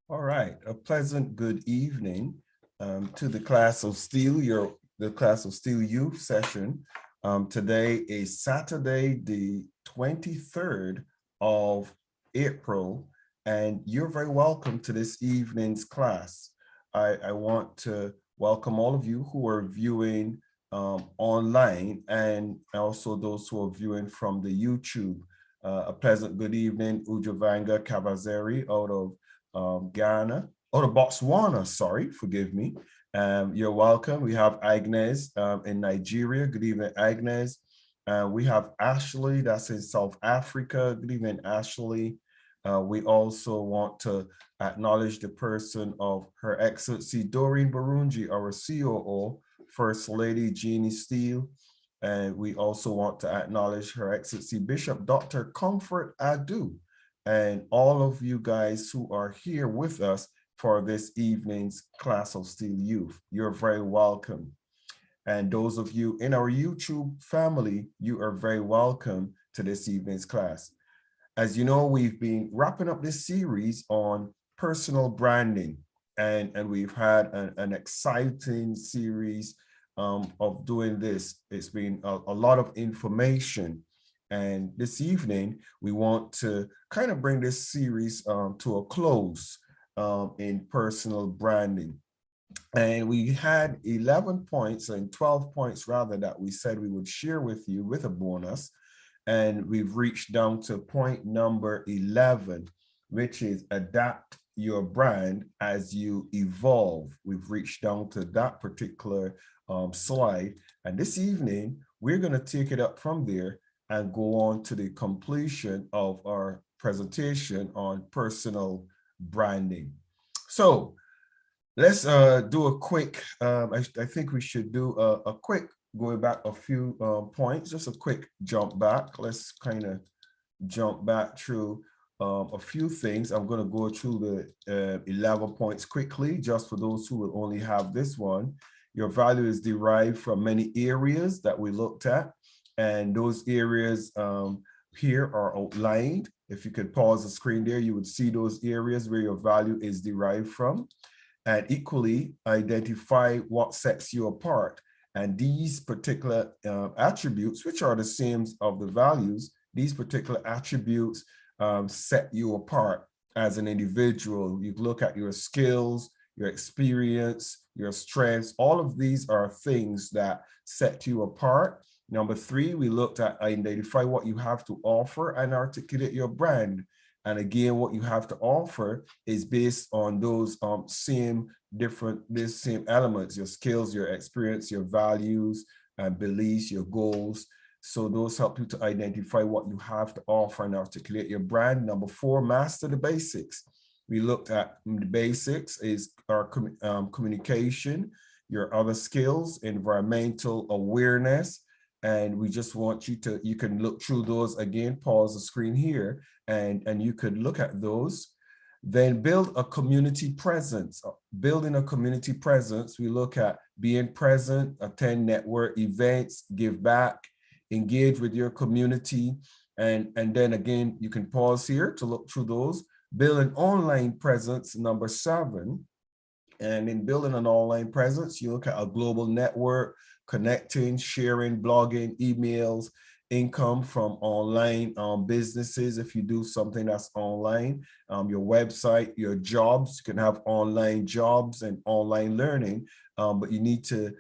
All right, a pleasant good evening to the class of Steele, the class of Steele Youth session. Today is Saturday, the 23rd of April, and you're very welcome to this evening's class. I want to welcome all of you who are viewing online and also those who are viewing from the YouTube. A pleasant good evening, Ujavanga Kavazeri out of Ghana, or Botswana, sorry, forgive me. You're welcome. We have Agnes in Nigeria. Good evening, Agnes. We have Ashley, that's in South Africa. Good evening, Ashley. We also want to acknowledge the person of Her Excellency Doreen Barunji, our COO, First Lady Jeannie Steele. And we also want to acknowledge Her Excellency Bishop Dr. Comfort Adu, and all of you guys who are here with us for this evening's class of Steele Youth. You're very welcome. And those of you in our YouTube family, you are very welcome to this evening's class. As you know, we've been wrapping up this series on personal branding, and we've had an exciting series of doing this. It's been a lot of information. And this evening, we want to kind of bring this series to a close in personal branding. And we had 11 points and 12 points rather that we said we would share with you with a bonus. And we've reached down to point number 11, which is adapt your brand as you evolve. We've reached down to that particular slide. And this evening, we're going to take it up from there and go on to the completion of our presentation on personal branding. So let's do a quick, I think we should do a quick, going back a few points, just a quick jump back. Let's kind of jump back through a few things. I'm going to go through the 11 points quickly, just for those who will only have this one. Your value is derived from many areas that we looked at, and those areas here are outlined. If you could pause the screen there, you would see those areas where your value is derived from. And equally, identify what sets you apart. And these particular attributes, which are the same of the values, these particular attributes set you apart as an individual. You look at your skills, your experience, your strengths. All of these are things that set you apart. Number three, we looked at identify what you have to offer and articulate your brand. And again, what you have to offer is based on those same elements, your skills, your experience, your values, and beliefs, your goals. So those help you to identify what you have to offer and articulate your brand. Number four, master the basics. We looked at the basics is our communication, your other skills, environmental awareness. And we just want you can look through those again, pause the screen here, and you could look at those. Then build a community presence. Building a community presence, we look at being present, attend network events, give back, engage with your community. And then again, you can pause here to look through those. Build an online presence, number 7. And in building an online presence, you look at a global network, connecting, sharing, blogging, emails, income from online businesses. If you do something that's online, your website, your jobs, you can have online jobs and online learning, but you need to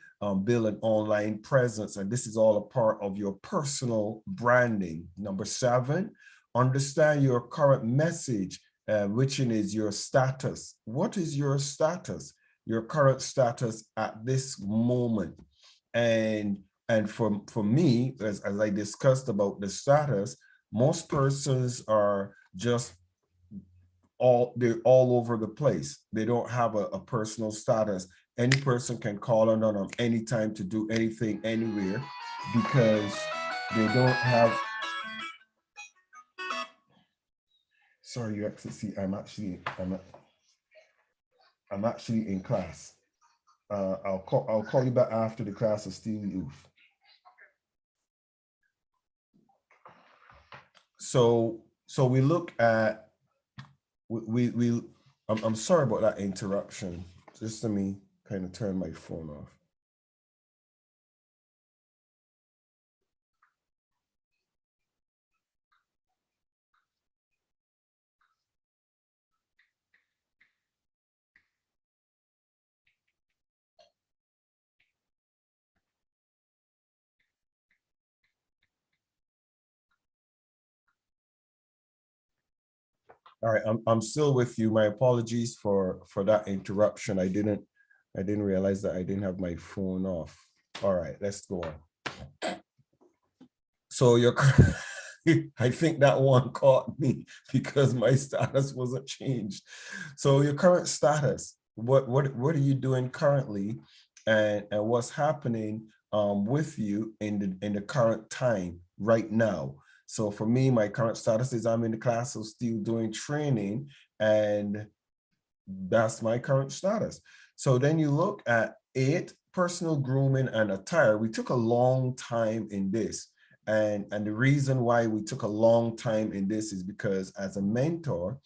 build an online presence. And this is all a part of your personal branding. Number 7, understand your current message, which is your status. What is your status? Your current status at this moment. And for me, as I discussed about the status, most persons are just they're all over the place. They don't have a personal status. Any person can call on them anytime to do anything anywhere because they don't have. Sorry, you actually see. I'm actually in class. I'll call you back after the class of Steele Youth. So we look at we I'm sorry about that interruption. Just let me kind of turn my phone off. All right, I'm still with you. My apologies for that interruption. I didn't realize that I didn't have my phone off. All right, let's go on. So you're I think that one caught me because my status wasn't changed. So your current status, what are you doing currently, and what's happening with you in the current time right now? So for me, my current status is I'm in the class of Steele doing training, and that's my current status. So then you look at it, personal grooming and attire. We took a long time in this. And the reason why we took a long time in this is because as a mentor,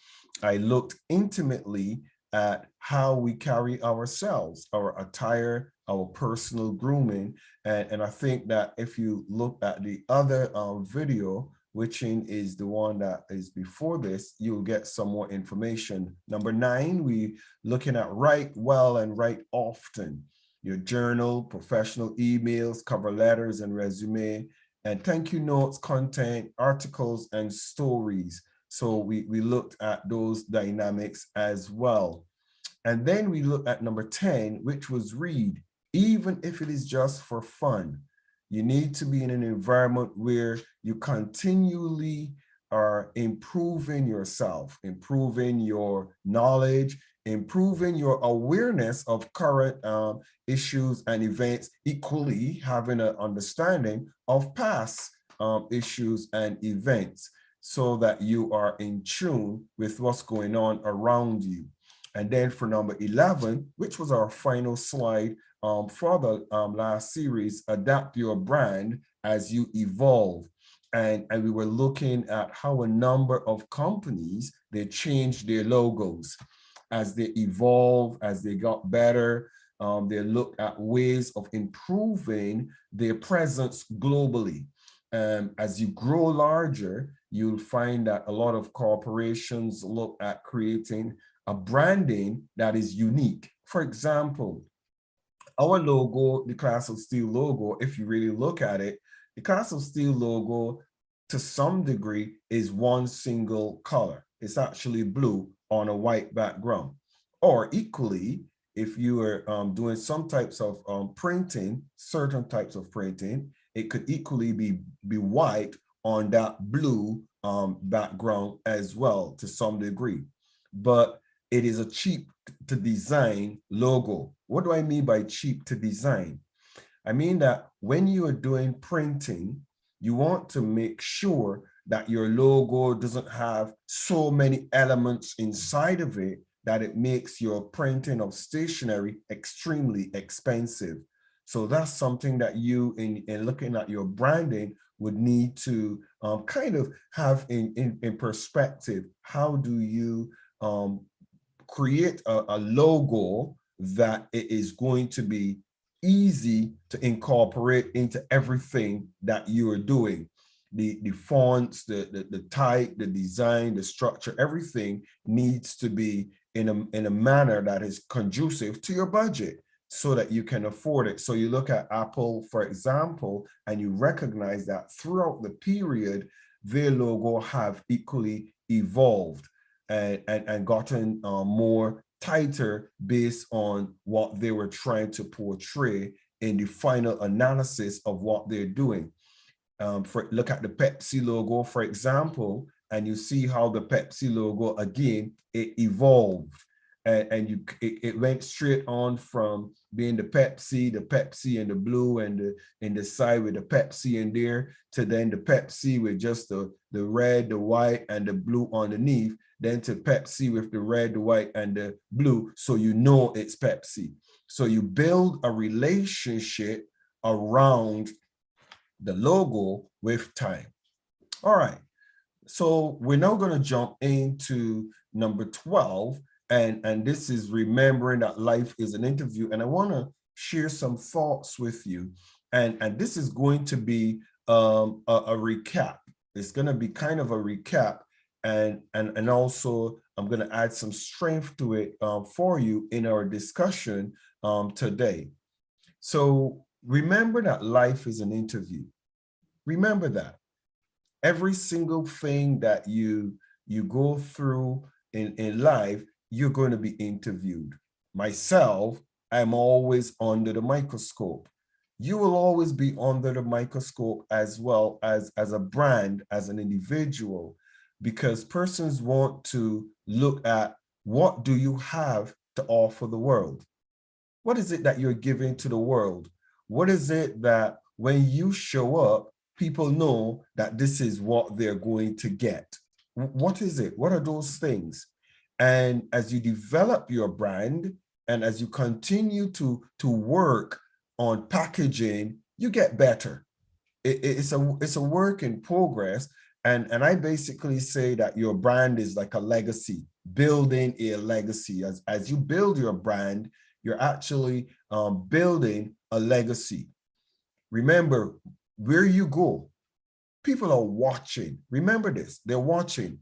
I looked intimately at how we carry ourselves, our attire, our personal grooming. And I think that if you look at the other video, which is the one that is before this, you'll get some more information. Number 9, we looking at write well and write often. Your journal, professional emails, cover letters and resume, and thank you notes, content, articles, and stories. So we looked at those dynamics as well. And then we looked at number 10, which was read, even if it is just for fun. You need to be in an environment where you continually are improving yourself, improving your knowledge, improving your awareness of current issues and events, equally having an understanding of past issues and events so that you are in tune with what's going on around you. And then for number 11, which was our final slide for the last series, adapt your brand as you evolve. And we were looking at how a number of companies, they changed their logos as they evolve, as they got better. They looked at ways of improving their presence globally. As you grow larger, you'll find that a lot of corporations look at creating a branding that is unique. For example, our logo, the Class of Steele logo, if you really look at it, the Class of Steele logo, to some degree, is one single color. It's actually blue on a white background. Or equally, if you are doing some types of printing, certain types of printing, it could equally be white on that blue background as well to some degree. But it is a cheap to design logo. What do I mean by cheap to design? I mean that when you are doing printing, you want to make sure that your logo doesn't have so many elements inside of it that it makes your printing of stationery extremely expensive. So that's something that you, in looking at your branding, would need to kind of have in perspective. How do you create a logo that it is going to be easy to incorporate into everything that you are doing? The fonts, the type, the design, the structure, everything needs to be in a manner that is conducive to your budget so that you can afford it. So you look at Apple, for example, and you recognize that throughout the period, their logo have equally evolved and gotten more tighter based on what they were trying to portray in the final analysis of what they're doing. Look at the Pepsi logo, for example, and you see how the Pepsi logo, again, it evolved. It went straight on from being the Pepsi and the blue and the side with the Pepsi in there, to then the Pepsi with just the red, the white, and the blue underneath, then to Pepsi with the red, the white, and the blue, so you know it's Pepsi. So you build a relationship around the logo with time. All right, so we're now going to jump into number 12, And this is remembering that life is an interview. And I want to share some thoughts with you. And this is going to be a recap. It's going to be kind of a recap. And also, I'm going to add some strength to it for you in our discussion today. So remember that life is an interview. Remember that. Every single thing that you go through in life, you're going to be interviewed. Myself, I'm always under the microscope. You will always be under the microscope as well as a brand, as an individual, because persons want to look at what do you have to offer the world? What is it that you're giving to the world? What is it that when you show up, people know that this is what they're going to get? What is it? What are those things? And as you develop your brand and as you continue to work on packaging, you get better. It's a work in progress. And I basically say that your brand is like a legacy, building a legacy. As you build your brand, you're actually building a legacy. Remember, where you go, people are watching. Remember this, they're watching.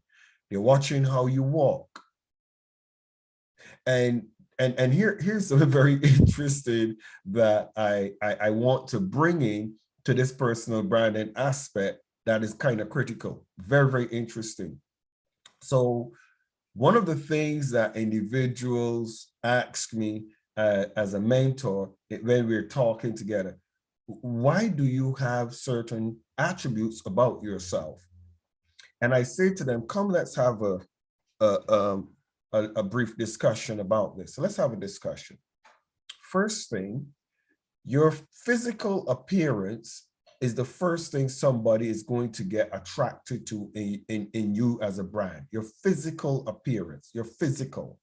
They're watching how you walk. And here's something very interesting that I want to bring in to this personal branding aspect that is kind of critical. Very, very interesting. So one of the things that individuals ask me as a mentor when we're talking together, why do you have certain attributes about yourself? And I say to them, come, let's have a brief discussion about this. So let's have a discussion. First thing, your physical appearance is the first thing somebody is going to get attracted to in you as a brand. Your physical appearance, your physical.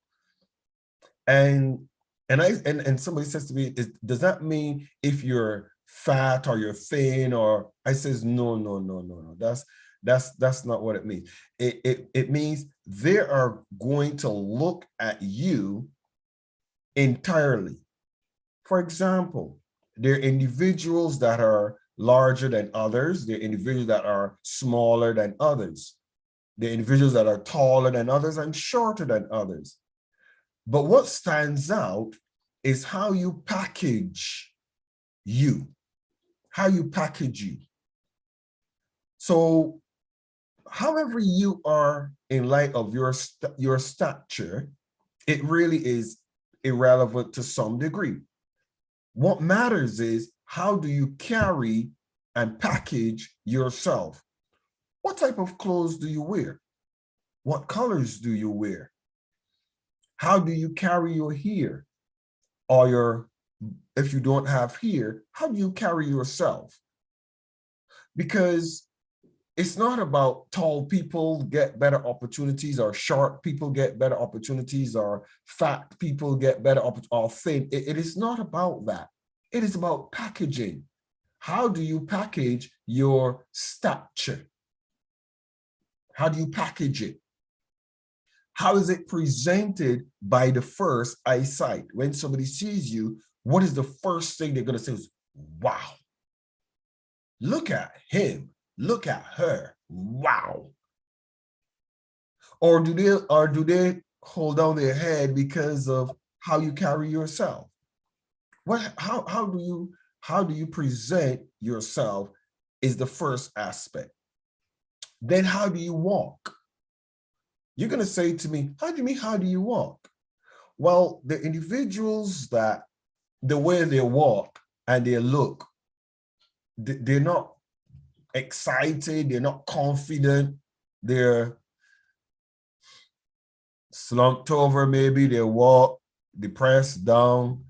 And somebody says to me, does that mean if you're fat or you're thin? Or I says, no. That's not what it means. It means they are going to look at you entirely. For example, there are individuals that are larger than others. There are individuals that are smaller than others. There are individuals that are taller than others and shorter than others. But what stands out is how you package you, how you package you. So however you are in light of your stature, it really is irrelevant to some degree. What matters is how do you carry and package yourself? What type of clothes do you wear? What colors do you wear? How do you carry your hair? Or if you don't have hair, how do you carry yourself? Because it's not about tall people get better opportunities or short people get better opportunities or fat people get better or thin. It is not about that. It is about packaging. How do you package your stature? How do you package it? How is it presented by the first eyesight? When somebody sees you, what is the first thing they're going to say is, wow, look at him, look at her, wow. Or do they hold down their head because of how you carry yourself? How do you present yourself is the first aspect. Then how do you walk? You're going to say to me, how do you mean, how do you walk? Well, the individuals that the way they walk and they look, they're not excited, they're not confident, they're slumped over, maybe they walk depressed down,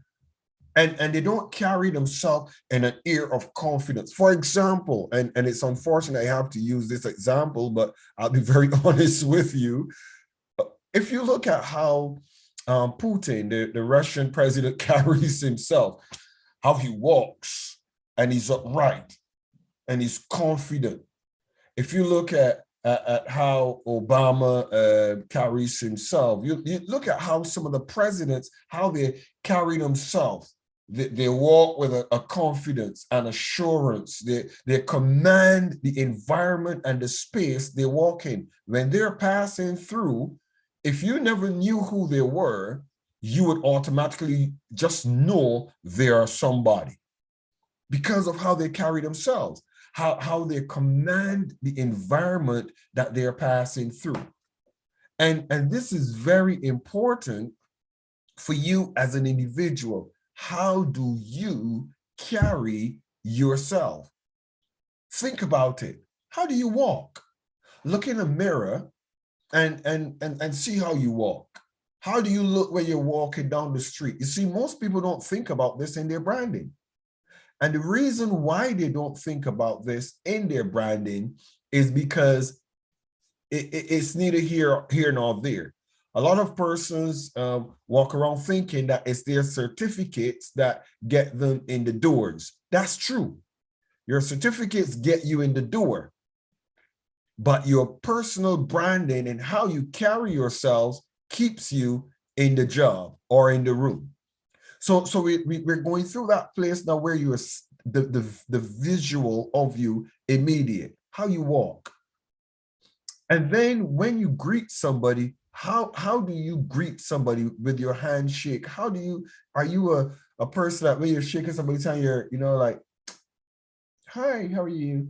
and they don't carry themselves in an air of confidence. For example, and it's unfortunate I have to use this example, but I'll be very honest with you. If you look at how Putin, the Russian president, carries himself, how he walks and he's upright and he's confident. If you look at at how Obama carries himself. You look at how some of the presidents, how they carry themselves. They walk with a confidence and assurance. They command the environment and the space they walk in. When they're passing through, if you never knew who they were, you would automatically just know they are somebody because of how they carry themselves, how they command the environment that they're passing through. And this is very important for you as an individual. How do you carry yourself? Think about it. How do you walk? Look in a mirror and see how you walk. How do you look when you're walking down the street? You see, most people don't think about this in their branding. And the reason why they don't think about this in their branding is because it's neither here nor there. A lot of persons walk around thinking that it's their certificates that get them in the doors. That's true. Your certificates get you in the door, but your personal branding and how you carry yourselves keeps you in the job or in the room. So we're going through that place now where you're the visual of you immediate, how you walk. And then when you greet somebody, how do you greet somebody with your handshake? Are you a person that when you're shaking somebody's hand, you're, like, hi, how are you?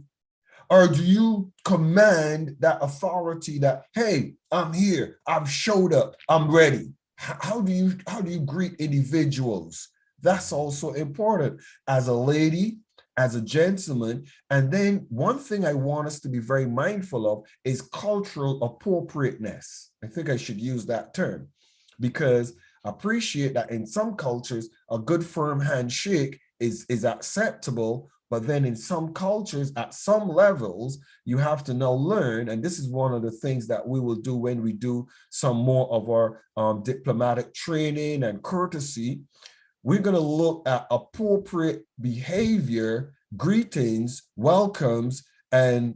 Or do you command that authority that, hey, I'm here, I've showed up, I'm ready? How do you greet individuals? That's also important as a lady, as a gentleman. And then one thing I want us to be very mindful of is cultural appropriateness. I think I should use that term because I appreciate that in some cultures, a good firm handshake is acceptable. But then in some cultures, at some levels, you have to now learn, and this is one of the things that we will do when we do some more of our diplomatic training and courtesy. We're going to look at appropriate behavior, greetings, welcomes, and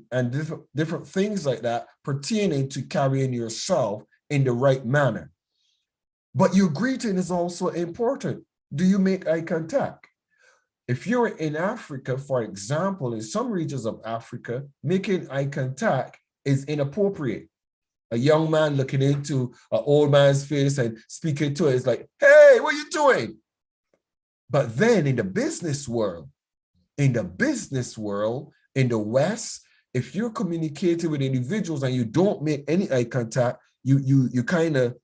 different things like that pertaining to carrying yourself in the right manner. But your greeting is also important. Do you make eye contact? If you're in Africa, for example, in some regions of Africa, making eye contact is inappropriate. A young man looking into an old man's face and speaking to it is like, hey, what are you doing? But then in the business world, in the West, if you're communicating with individuals and you don't make any eye contact, you kind of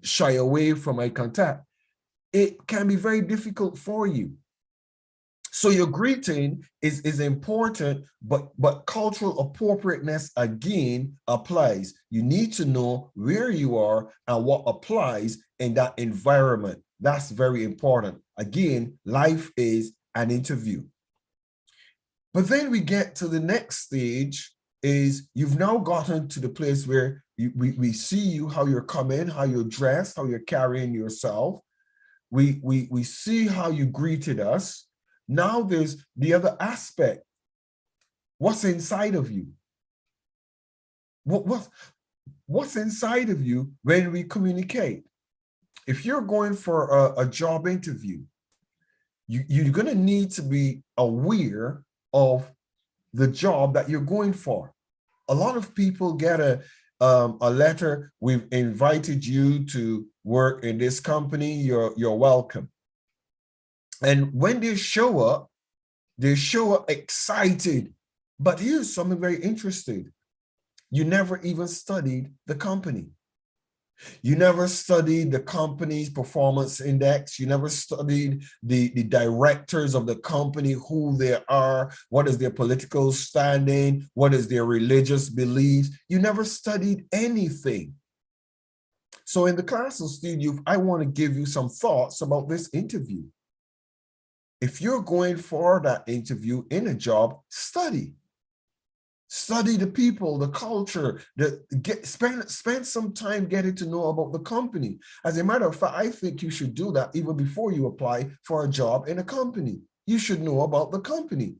shy away from eye contact. It can be very difficult for you. So your greeting is important, but cultural appropriateness again applies. You need to know where you are and what applies in that environment. That's very important. Again, life is an interview. But then we get to the next stage is you've now gotten to the place where we see you, how you're coming, how you're dressed, how you're carrying yourself. We see how you greeted us. Now there's the other aspect. What's inside of you? What's inside of you when we communicate? If you're going for a job interview, you're going to need to be aware of the job that you're going for. A lot of people get a letter, we've invited you to work in this company, you're welcome. And when they show up excited. But here's something very interesting. You never even studied the company. You never studied the company's performance index. You never studied the directors of the company, who they are, what is their political standing, what is their religious beliefs. You never studied anything. So in the class of Steele Youth, I want to give you some thoughts about this interview. If you're going for that interview in a job, study. Study the people, the culture, spend some time getting to know about the company. As a matter of fact, I think you should do that even before you apply for a job in a company. You should know about the company.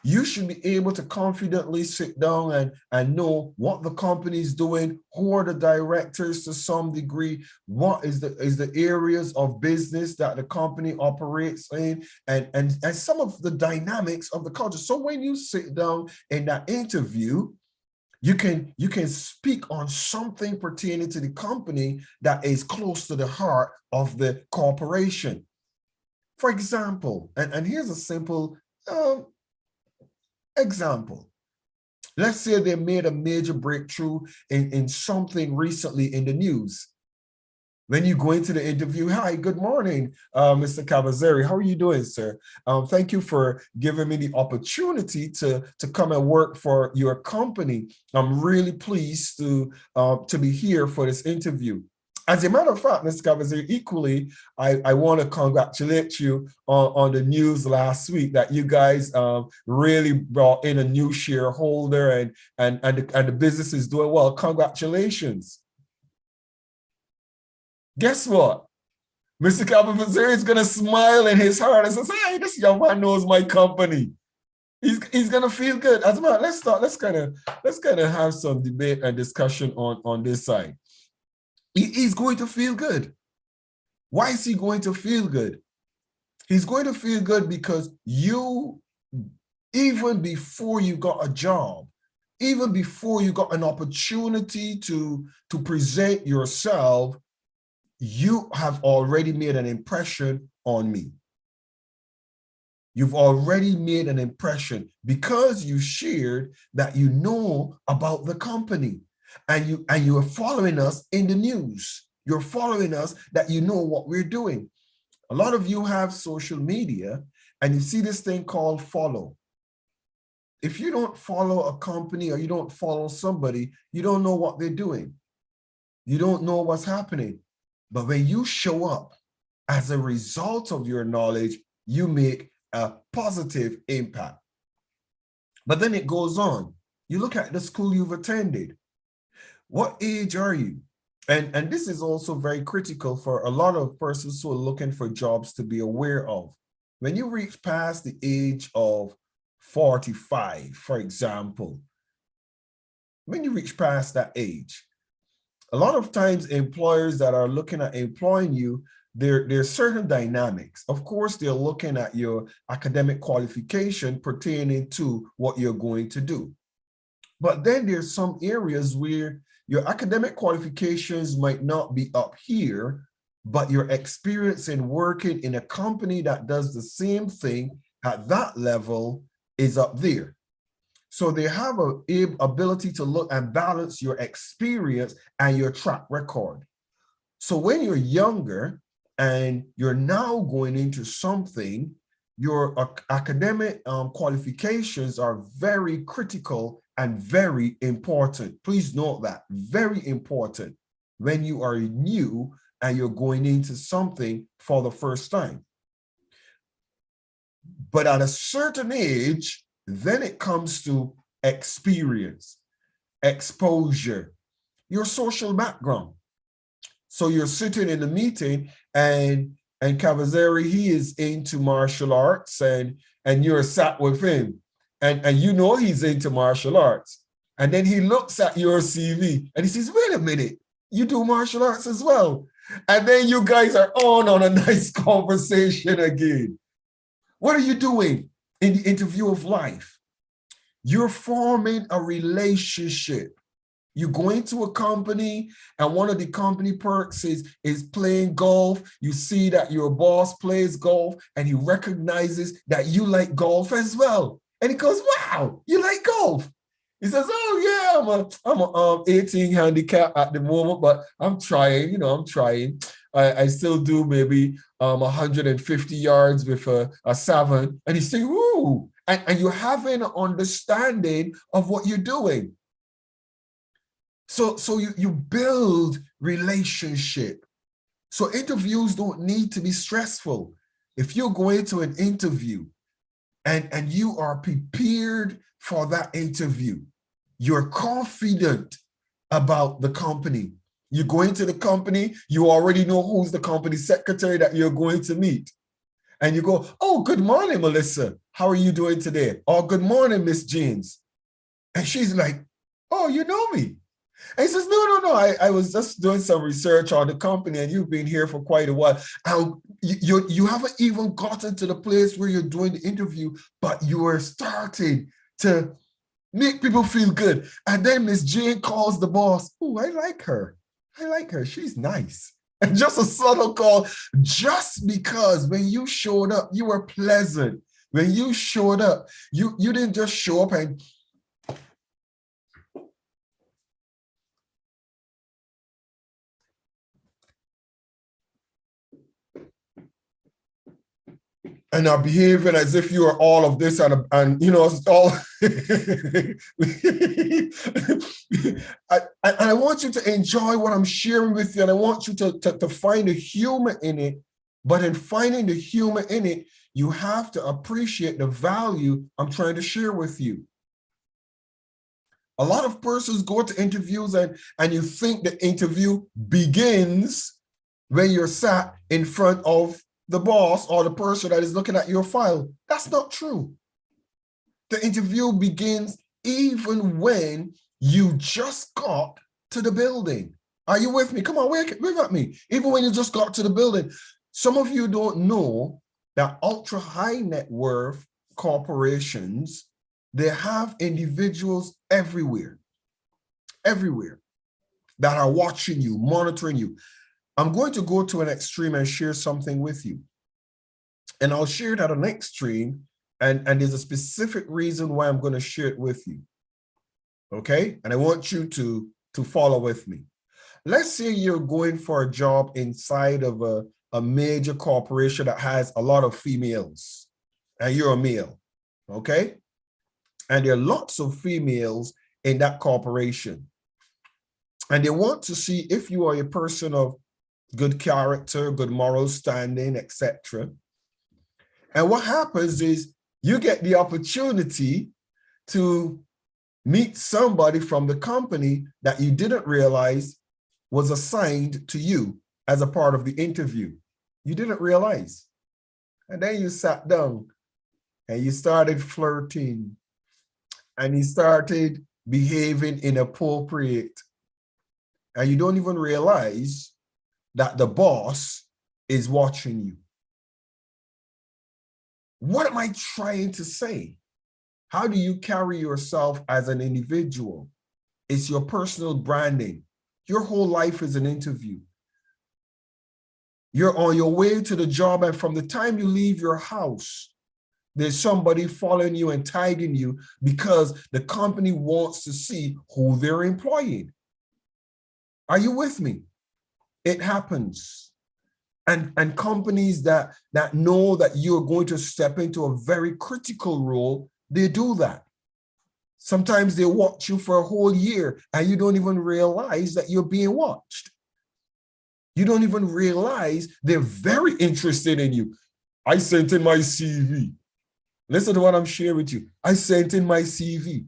You should be able to confidently sit down and know what the company is doing, who are the directors to some degree, what is the areas of business that the company operates in, and some of the dynamics of the culture. So when you sit down in that interview, you can speak on something pertaining to the company that is close to the heart of the corporation. For example, and here's a simple example. Let's say they made a major breakthrough in something recently in the news. When you go into the interview, hi, good morning, Mr. Cavazzari. How are you doing, sir? Thank you for giving me the opportunity to come and work for your company. I'm really pleased to be here for this interview. As a matter of fact, Mr. Cavazzari, equally, I want to congratulate you on the news last week that you guys really brought in a new shareholder and the business is doing well. Congratulations. Guess what? Mr. Cavazzari is going to smile in his heart and say, hey, this young man knows my company. He's going to feel good. As a matter, let's kind of have some debate and discussion on this side. He's going to feel good. Why is he going to feel good? He's going to feel good because you, even before you got a job, even before you got an opportunity to present yourself, you have already made an impression on me. You've already made an impression because you shared that you know about the company. And you are following us in the news. You're following us that you know what we're doing. A lot of you have social media and you see this thing called follow. If you don't follow a company or you don't follow somebody, you don't know what they're doing. You don't know what's happening. But when you show up as a result of your knowledge, you make a positive impact. But then it goes on. You look at the school you've attended. What age are you? And this is also very critical for a lot of persons who are looking for jobs to be aware of. When you reach past the age of 45, for example, when you reach past that age, a lot of times employers that are looking at employing you, there's certain dynamics. Of course, they're looking at your academic qualification pertaining to what you're going to do. But then there's some areas where your academic qualifications might not be up here, but your experience in working in a company that does the same thing at that level is up there. So they have an ability to look and balance your experience and your track record. So when you're younger and you're now going into something, your academic qualifications are very critical and very important. Please note that, very important when you are new and you're going into something for the first time. But at a certain age, then it comes to experience, exposure, your social background. So you're sitting in a meeting and Cavazzari, he is into martial arts and you're sat with him and you know he's into martial arts. And then he looks at your CV and he says, wait a minute, you do martial arts as well. And then you guys are on a nice conversation again. What are you doing in the interview of life? You're forming a relationship. You go into a company and one of the company perks is playing golf. You see that your boss plays golf and he recognizes that you like golf as well. And he goes, wow, you like golf? He says, oh yeah, I'm a 18 handicap at the moment, but I'm trying, I'm trying. I still do maybe 150 yards with a 7. And he's saying, ooh, and you have an understanding of what you're doing. So you build relationship. So interviews don't need to be stressful. If you're going to an interview and you are prepared for that interview, you're confident about the company. You go into the company, you already know who's the company secretary that you're going to meet. And you go, oh, good morning, Melissa. How are you doing today? Oh, good morning, Miss Jeans. And she's like, oh, you know me. And he says, no. I was just doing some research on the company and you've been here for quite a while. And you haven't even gotten to the place where you're doing the interview, but you are starting to make people feel good. And then Miss Jane calls the boss. Oh, I like her. She's nice. And just a subtle call, just because when you showed up, you were pleasant. When you showed up, you didn't just show up and are behaving as if you are all of this and you know, it's all. I want you to enjoy what I'm sharing with you, and I want you to find the humor in it. But in finding the humor in it, you have to appreciate the value I'm trying to share with you. A lot of persons go to interviews and you think the interview begins when you're sat in front of the boss or the person that is looking at your file. That's not true. The interview begins even when you just got to the building. Are you with me? Come on, wave at me. Even when you just got to the building. Some of you don't know that ultra high net worth corporations, they have individuals everywhere that are watching you, monitoring you. I'm going to go to an extreme and share something with you. And I'll share it at an extreme, and there's a specific reason why I'm going to share it with you. Okay? And I want you to follow with me. Let's say you're going for a job inside of a major corporation that has a lot of females, and you're a male. Okay? And there are lots of females in that corporation. And they want to see if you are a person of good character, good moral standing, etc. And what happens is you get the opportunity to meet somebody from the company that you didn't realize was assigned to you as a part of the interview. You didn't realize. And then you sat down and you started flirting and you started behaving inappropriate. And you don't even realize that the boss is watching you. What am I trying to say? How do you carry yourself as an individual? It's your personal branding. Your whole life is an interview. You're on your way to the job, and from the time you leave your house, there's somebody following you and tagging you because the company wants to see who they're employing. Are you with me? It happens. And companies that know that you're going to step into a very critical role, they do that. Sometimes they watch you for a whole year and you don't even realize that you're being watched. You don't even realize they're very interested in you. I sent in my CV. Listen to what I'm sharing with you. I sent in my CV,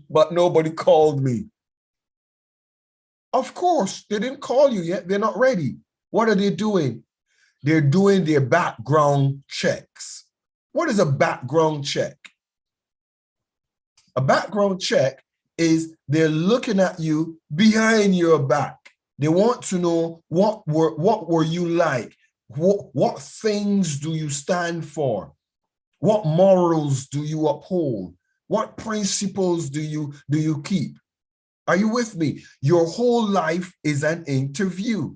but nobody called me. Of course, they didn't call you yet. They're not ready. What are they doing? They're doing their background checks. What is a background check? A background check is they're looking at you behind your back. They want to know what were you like? What things do you stand for? What morals do you uphold? What principles do you keep? Are you with me? Your whole life is an interview.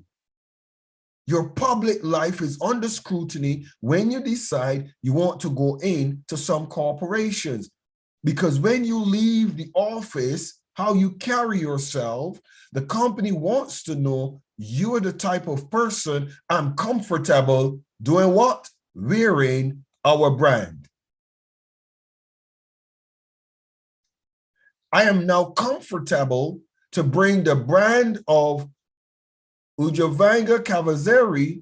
Your public life is under scrutiny when you decide you want to go into some corporations. Because when you leave the office, how you carry yourself, the company wants to know you are the type of person I'm comfortable doing what? Wearing our brand. I am now comfortable to bring the brand of Ujavanga Cavazzeri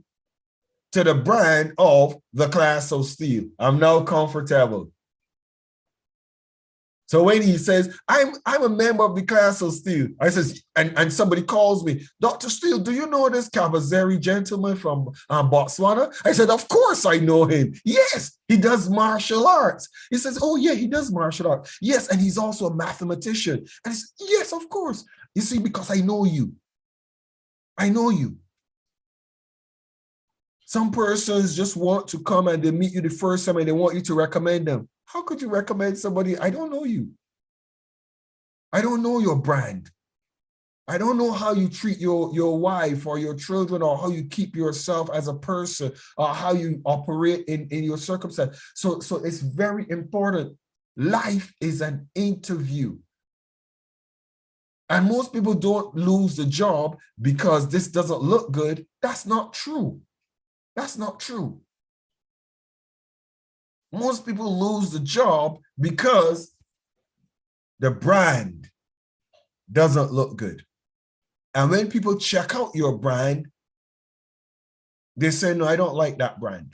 to the brand of the class of Steele. I'm now comfortable. So when he says, I'm a member of the class of Steele, I says, and somebody calls me, Dr. Steele, do you know this Kabazeri gentleman from Botswana? I said, of course I know him. Yes, he does martial arts. He says, oh yeah, he does martial arts. Yes, and he's also a mathematician. And I said, yes, of course. You see, because I know you. I know you. Some persons just want to come and they meet you the first time and they want you to recommend them. How could you recommend somebody? I don't know you. I don't know your brand. I don't know how you treat your wife or your children, or how you keep yourself as a person, or how you operate in your circumstance. So it's very important. Life is an interview. And most people don't lose the job because this doesn't look good. That's not true. That's not true. Most people lose the job because the brand doesn't look good. And when people check out your brand, they say, no, I don't like that brand.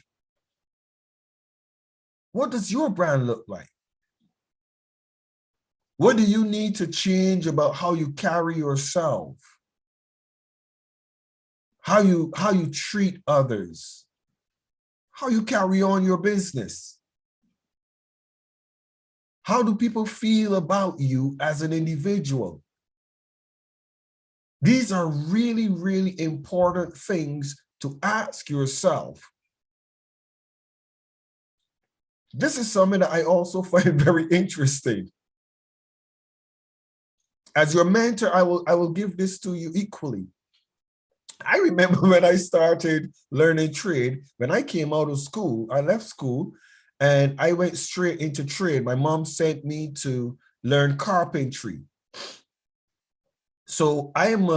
What does your brand look like? What do you need to change about how you carry yourself? How you treat others? How you carry on your business? How do people feel about you as an individual? These are really, really important things to ask yourself. This is something that I also find very interesting. As your mentor, I will give this to you equally. I remember when I started learning trade, when I came out of school, I left school and I went straight into trade. My mom sent me to learn carpentry. So I am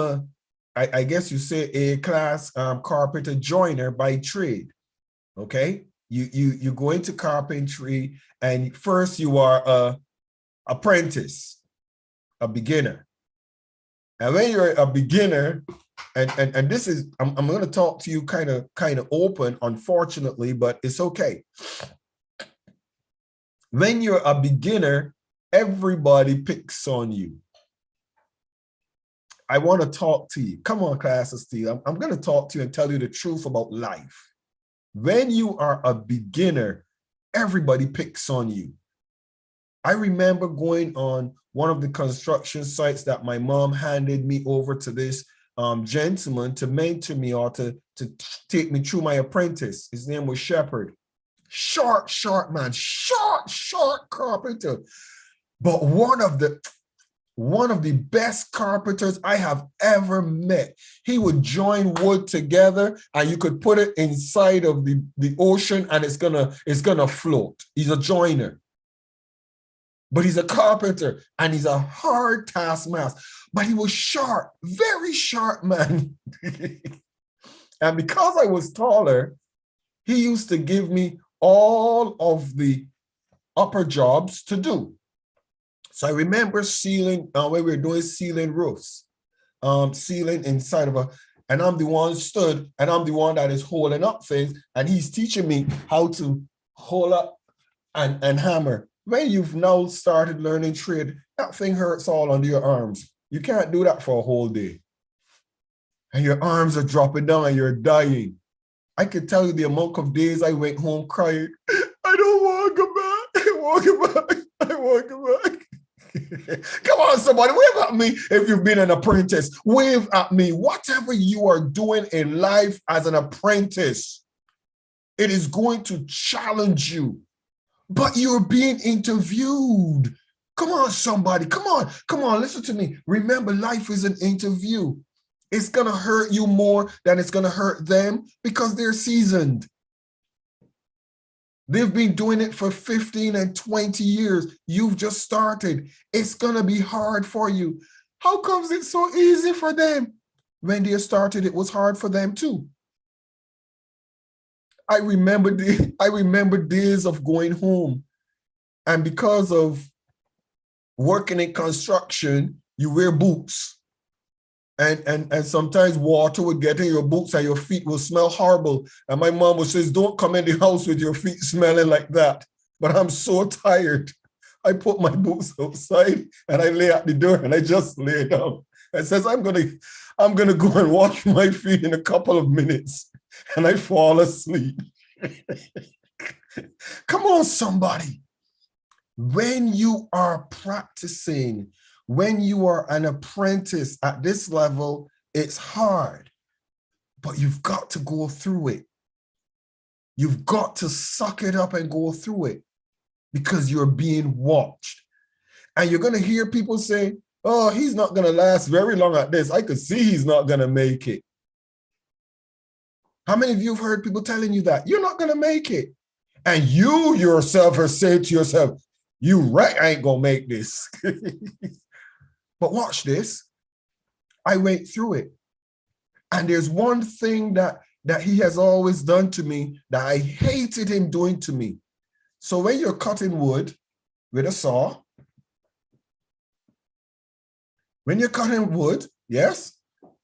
I guess you say a class carpenter joiner by trade, okay? You go into carpentry and first you are a apprentice, a beginner. And when you're a beginner, and this is, I'm going to talk to you kind of open, unfortunately, but it's okay. When you're a beginner, everybody picks on you. I want to talk to you. Come on, class of Steele. I'm going to talk to you and tell you the truth about life. When you are a beginner, everybody picks on you. I remember going on one of the construction sites that my mom handed me over to this gentleman to mentor me, or to take me through my apprentice. His name was Shepherd. Short man, short carpenter. But one of the best carpenters I have ever met. He would join wood together and you could put it inside of the ocean and it's gonna float. He's a joiner. But he's a carpenter and he's a hard taskmaster. But he was sharp, very sharp man. And because I was taller, he used to give me all of the upper jobs to do. So I remember sealing, when we were doing sealing roofs, sealing inside of and I'm the one stood, and I'm the one that is holding up things, and he's teaching me how to hold up and hammer. When you've now started learning trade, that thing hurts all under your arms. You can't do that for a whole day. And your arms are dropping down and you're dying. I can tell you the amount of days I went home crying, I don't want to go back. I want to go back. I want to go back. Come on, somebody, wave at me if you've been an apprentice. Wave at me. Whatever you are doing in life as an apprentice, it is going to challenge you. But you're being interviewed. Come on, somebody. Come on, listen to me. Remember, life is an interview. It's going to hurt you more than it's going to hurt them because they're seasoned. They've been doing it for 15 and 20 years. You've just started. It's going to be hard for you. How comes it's so easy for them? When they started, it was hard for them too. I remember days of going home, and because of working in construction, you wear boots, and sometimes water would get in your boots and your feet will smell horrible. And my mom would say, don't come in the house with your feet smelling like that. But I'm so tired. I put my boots outside and I lay at the door and I just lay down. I says, I'm gonna go and wash my feet in a couple of minutes. And I fall asleep. Come on, somebody. When you are practicing, when you are an apprentice at this level, it's hard, but you've got to go through it. You've got to suck it up and go through it because you're being watched. And you're going to hear people say, oh, he's not going to last very long at this. I could see he's not going to make it. How many of you have heard people telling you that? You're not going to make it. And you yourself are saying to yourself, you right, I ain't going to make this. But watch this. I went through it. And there's one thing that he has always done to me that I hated him doing to me. So when you're cutting wood with a saw, when you're cutting wood, yes,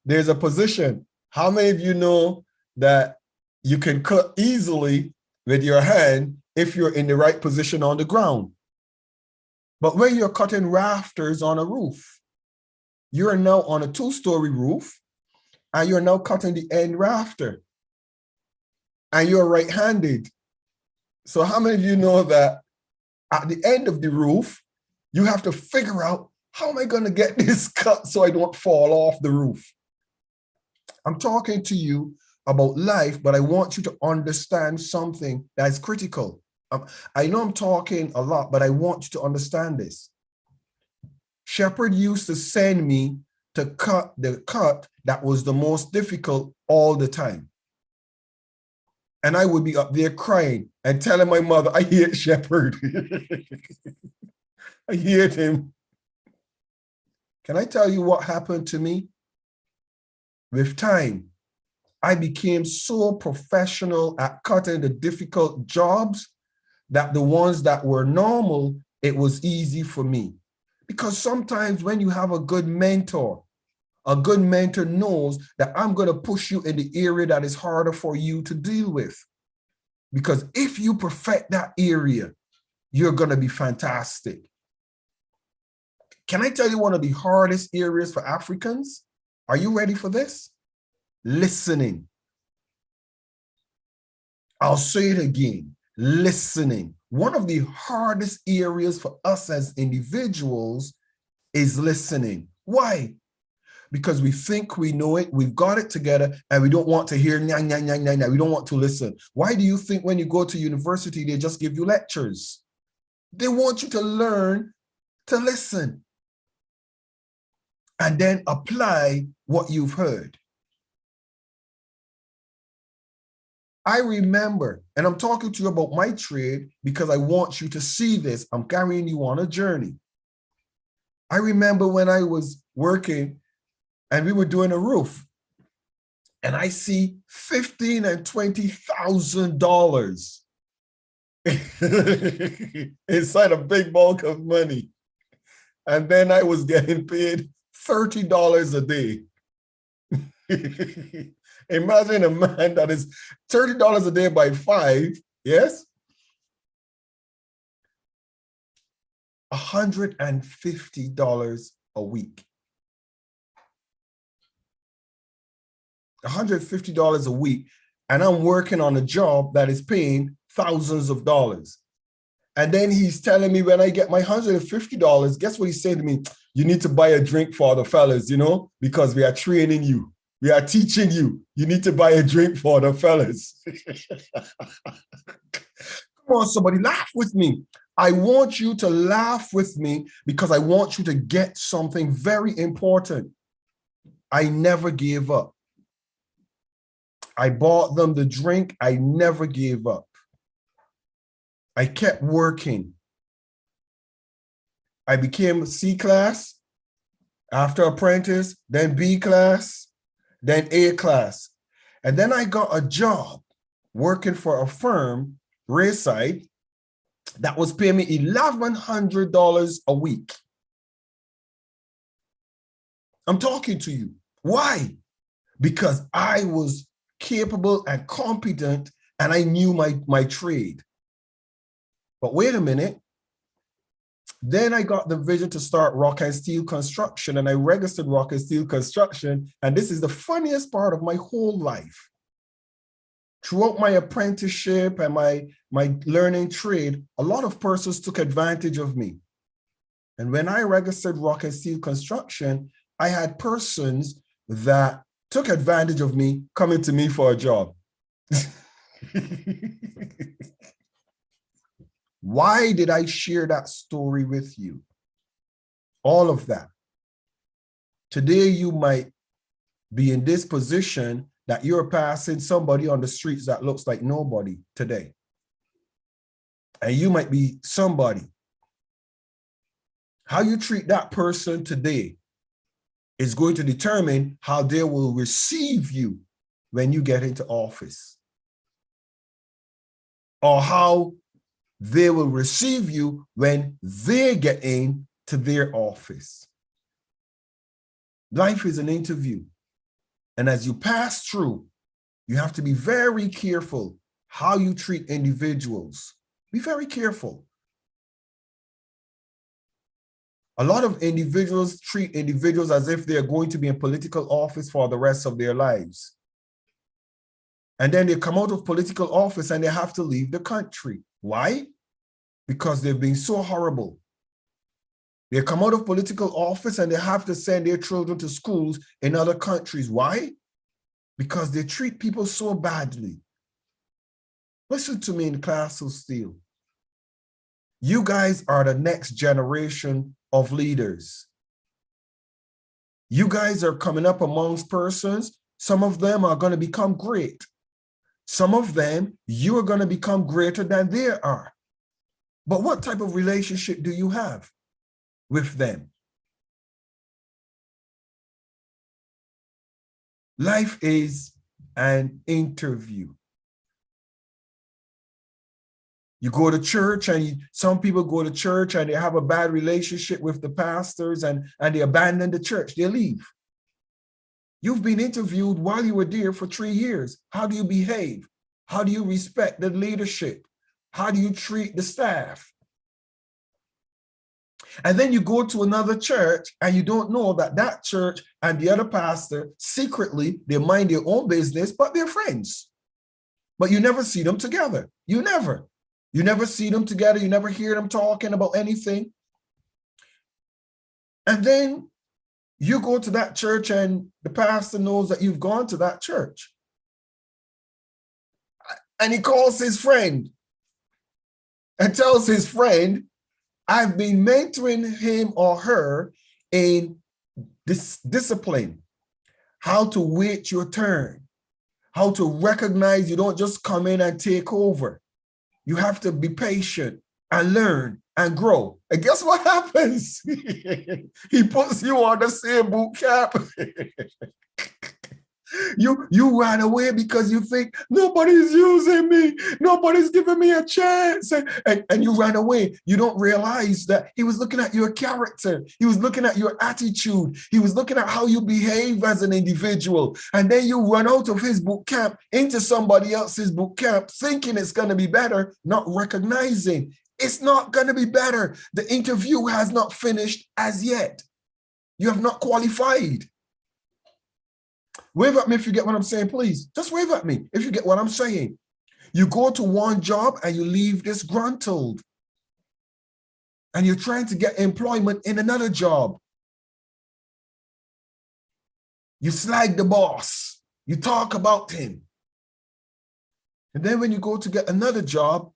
there's a position. How many of you know that you can cut easily with your hand if you're in the right position on the ground? But when you're cutting rafters on a roof, you're now on a 2-story roof and you're now cutting the end rafter and you're right-handed. So how many of you know that at the end of the roof, you have to figure out, how am I going to get this cut so I don't fall off the roof? I'm talking to you about life, but I want you to understand something that's critical. I know I'm talking a lot, but I want you to understand this. Shepherd used to send me to cut the cut that was the most difficult all the time. And I would be up there crying and telling my mother, I hate Shepherd. I hate him. Can I tell you what happened to me? With time, I became so professional at cutting the difficult jobs that the ones that were normal, it was easy for me. Because sometimes when you have a good mentor knows that I'm going to push you in the area that is harder for you to deal with. Because if you perfect that area, you're going to be fantastic. Can I tell you one of the hardest areas for Africans? Are you ready for this? Listening. I'll say it again. Listening. One of the hardest areas for us as individuals is listening. Why? Because we think we know it, we've got it together, and we don't want to hear nyah, nyah, nyah, nyah, nyah. We don't want to listen. Why do you think when you go to university, they just give you lectures? They want you to learn to listen and then apply what you've heard. I remember, and I'm talking to you about my trade because I want you to see this. I'm carrying you on a journey. I remember when I was working and we were doing a roof, and I see $15,000 and $20,000 inside a big bulk of money. And then I was getting paid $30 a day. Imagine a man that is $30 a day by 5, yes? $150 a week. $150 a week, and I'm working on a job that is paying thousands of dollars. And then he's telling me when I get my $150, guess what he's saying to me? You need to buy a drink for the fellas, you know, because we are training you. We are teaching you. You need to buy a drink for the fellas. Come on, somebody, laugh with me. I want you to laugh with me because I want you to get something very important. I never gave up. I bought them the drink. I never gave up. I kept working. I became C class, after apprentice, then B class, then A class. And then I got a job working for a firm, Rayside, that was paying me $1,100 a week. I'm talking to you. Why? Because I was capable and competent and I knew my trade. But wait a minute. Then I got the vision to start Rock and Steel Construction, and I registered Rock and Steel Construction. And this is the funniest part of my whole life. Throughout my apprenticeship and my learning trade, a lot of persons took advantage of me. And when I registered Rock and Steel Construction, I had persons that took advantage of me coming to me for a job. Why did I share that story with you? All of that. Today, you might be in this position that you're passing somebody on the streets that looks like nobody today. And you might be somebody. How you treat that person today is going to determine how they will receive you when you get into office, or how they will receive you when they get into their office. Life is an interview. And as you pass through, you have to be very careful how you treat individuals. Be very careful. A lot of individuals treat individuals as if they're going to be in political office for the rest of their lives. And then they come out of political office and they have to leave the country. Why? Because they've been so horrible. They come out of political office and they have to send their children to schools in other countries. Why? Because they treat people so badly. Listen to me in class of Steele. You guys are the next generation of leaders. You guys are coming up amongst persons. Some of them are going to become great. Some of them, you are going to become greater than they are. But what type of relationship do you have with them? Life is an interview. You go to church, and some people go to church and they have a bad relationship with the pastors, and they abandon the church. They leave. You've been interviewed while you were there for 3 years. How do you behave? How do you respect the leadership? How do you treat the staff? And then you go to another church and you don't know that that church and the other pastor, secretly, they mind their own business, but they're friends. But you never see them together. You never see them together. You never hear them talking about anything. And then you go to that church and the pastor knows that you've gone to that church. And he calls his friend and tells his friend, I've been mentoring him or her in this discipline, how to wait your turn, how to recognize you don't just come in and take over. You have to be patient and learn and grow. And guess what happens? He puts you on the same boot camp. You ran away because you think nobody's using me, nobody's giving me a chance, and you ran away. You don't realize that he was looking at your character, he was looking at your attitude, he was looking at how you behave as an individual, and then you run out of his boot camp into somebody else's boot camp thinking it's going to be better, not recognizing it's not going to be better. The interview has not finished as yet. You have not qualified. Wave at me if you get what I'm saying, please. Just wave at me if you get what I'm saying. You go to one job and you leave disgruntled. And you're trying to get employment in another job. You slag the boss. You talk about him. And then when you go to get another job,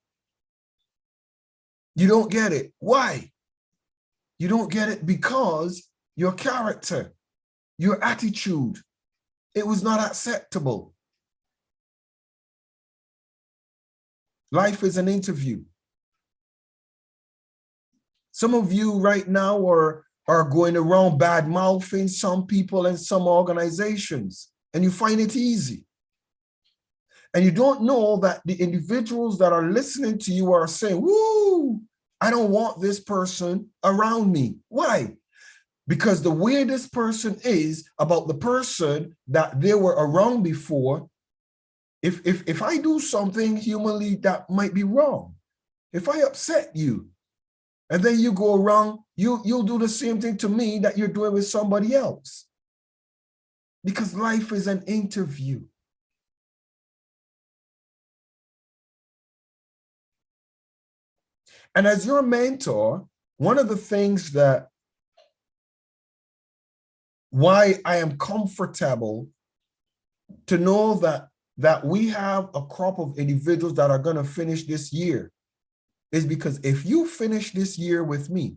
you don't get it. Why? You don't get it because your character, your attitude, it was not acceptable. Life is an interview. Some of you right now are going around bad-mouthing some people and some organizations, and you find it easy. And you don't know that the individuals that are listening to you are saying, woo, I don't want this person around me. Why? Because the way this person is about the person that they were around before, if I do something humanly that might be wrong, if I upset you, And then you go around, you'll do the same thing to me that you're doing with somebody else. Because life is an interview. And as your mentor, one of the things that why I am comfortable to know that we have a crop of individuals that are going to finish this year is because if you finish this year with me,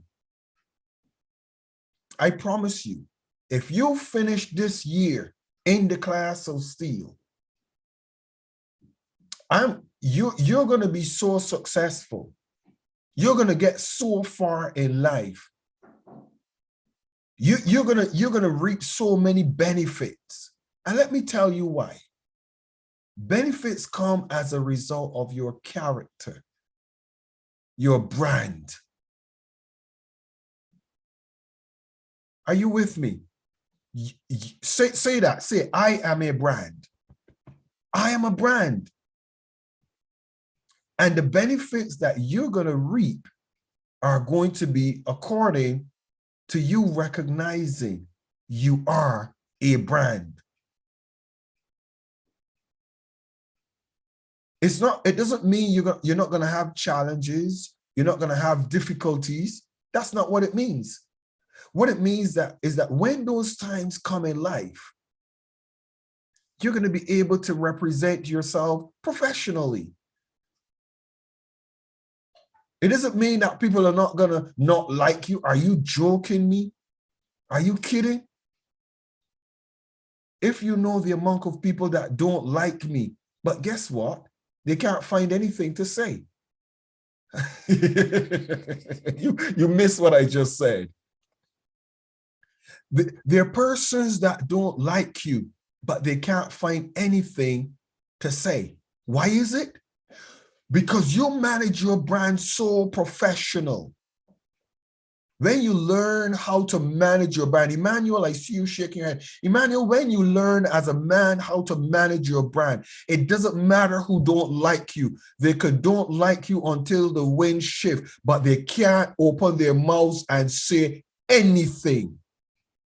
I promise you, if you finish this year in the class of Steele, you're going to be so successful. You're going to get so far in life. You're gonna reap so many benefits. And let me tell you why. Benefits come as a result of your character, your brand. Are you with me? Say that. Say, I am a brand. I am a brand. And the benefits that you're going to reap are going to be according to you recognizing you are a brand. It doesn't mean you're not going to have challenges. You're not going to have difficulties. That's not what it means. What it means is that when those times come in life, you're going to be able to represent yourself professionally. It doesn't mean that people are not going to not like you. Are you joking me? Are you kidding? If you know the amount of people that don't like me, but guess what? They can't find anything to say. You missed what I just said. There are persons that don't like you, but they can't find anything to say. Why is it? Because you manage your brand so professional. When you learn how to manage your brand, Emmanuel, I see you shaking your head. Emmanuel, when you learn as a man how to manage your brand, it doesn't matter who don't like you. They don't like you until the wind shifts, but they can't open their mouths and say anything.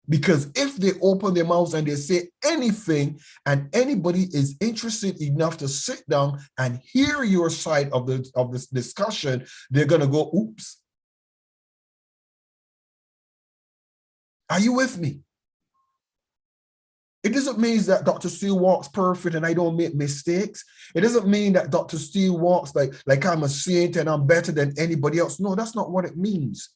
Because if they open their mouths and they say anything, and anybody is interested enough to sit down and hear your side of this discussion, they're going to go, oops. Are you with me? It doesn't mean that Dr. Steele walks perfect and I don't make mistakes. It doesn't mean that Dr. Steele walks like I'm a saint and I'm better than anybody else. No, that's not what it means.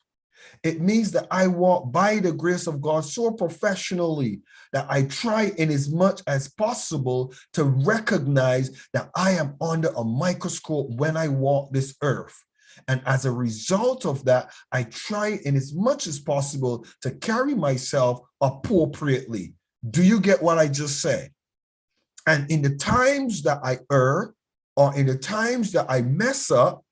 It means that I walk by the grace of God so professionally that I try in as much as possible to recognize that I am under a microscope when I walk this earth. And as a result of that, I try in as much as possible to carry myself appropriately. Do you get what I just said? And in the times that I err, or in the times that I mess up,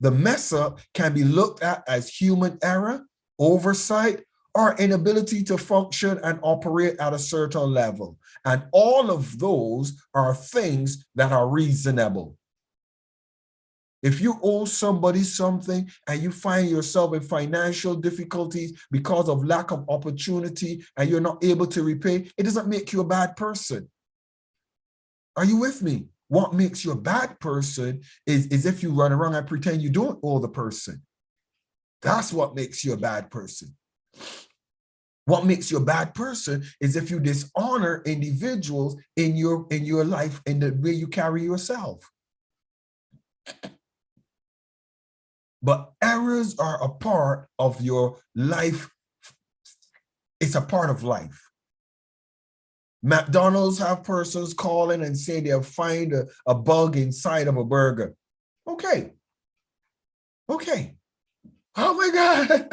the mess up can be looked at as human error, oversight, or inability to function and operate at a certain level. And all of those are things that are reasonable. If you owe somebody something and you find yourself in financial difficulties because of lack of opportunity and you're not able to repay, it doesn't make you a bad person. Are you with me? What makes you a bad person is if you run around and pretend you don't owe the person. That's what makes you a bad person. What makes you a bad person is if you dishonor individuals in your life and the way you carry yourself. But errors are a part of your life. It's a part of life. McDonald's have persons calling and saying they'll find a bug inside of a burger. Okay. Okay. Oh my God.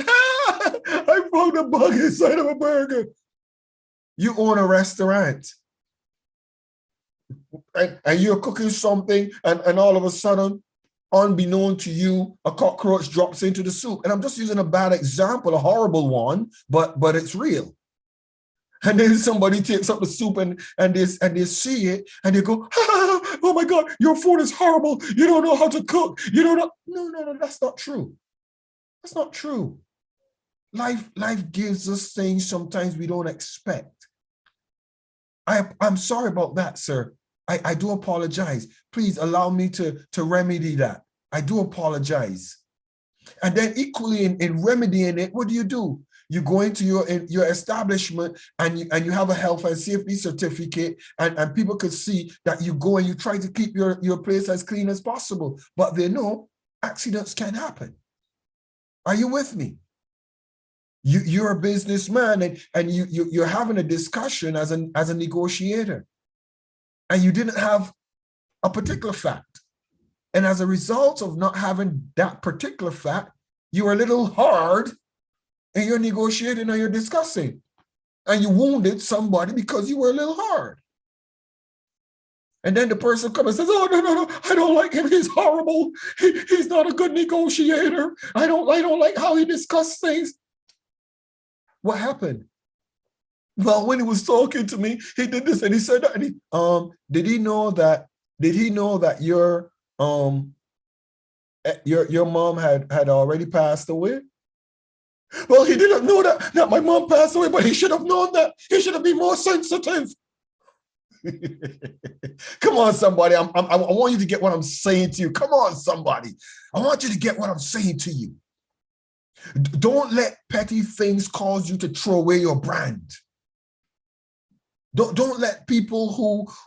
I found a bug inside of a burger. You own a restaurant. And you're cooking something and all of a sudden, unbeknown to you, a cockroach drops into the soup. And I'm just using a bad example, a horrible one, but it's real. And then somebody takes up the soup and they see it and they go, oh my God, your food is horrible. You don't know how to cook. You don't know. No, that's not true. That's not true. Life gives us things sometimes we don't expect. I'm sorry about that, sir. I do apologize. Please allow me to remedy that. I do apologize. And then equally in remedying it, what do? You go into your establishment and you have a health and safety certificate, and people could see that you go and you try to keep your place as clean as possible. But they know accidents can happen. Are you with me? You're a businessman and you're having a discussion as a negotiator, and you didn't have a particular fact. And as a result of not having that particular fact, you're a little hard and you're negotiating or you're discussing, and you wounded somebody because you were a little hard. And then the person comes and says, oh, no, I don't like him. He's horrible. He's not a good negotiator. I don't like how he discusses things. What happened? Well, when he was talking to me, he did this and he said that. And did he know that your mom had already passed away? Well, he didn't know that my mom passed away, but he should have known that. He should have been more sensitive. Come on, somebody. I want you to get what I'm saying to you. Come on, somebody. I want you to get what I'm saying to you. Don't let petty things cause you to throw away your brand. Don't let people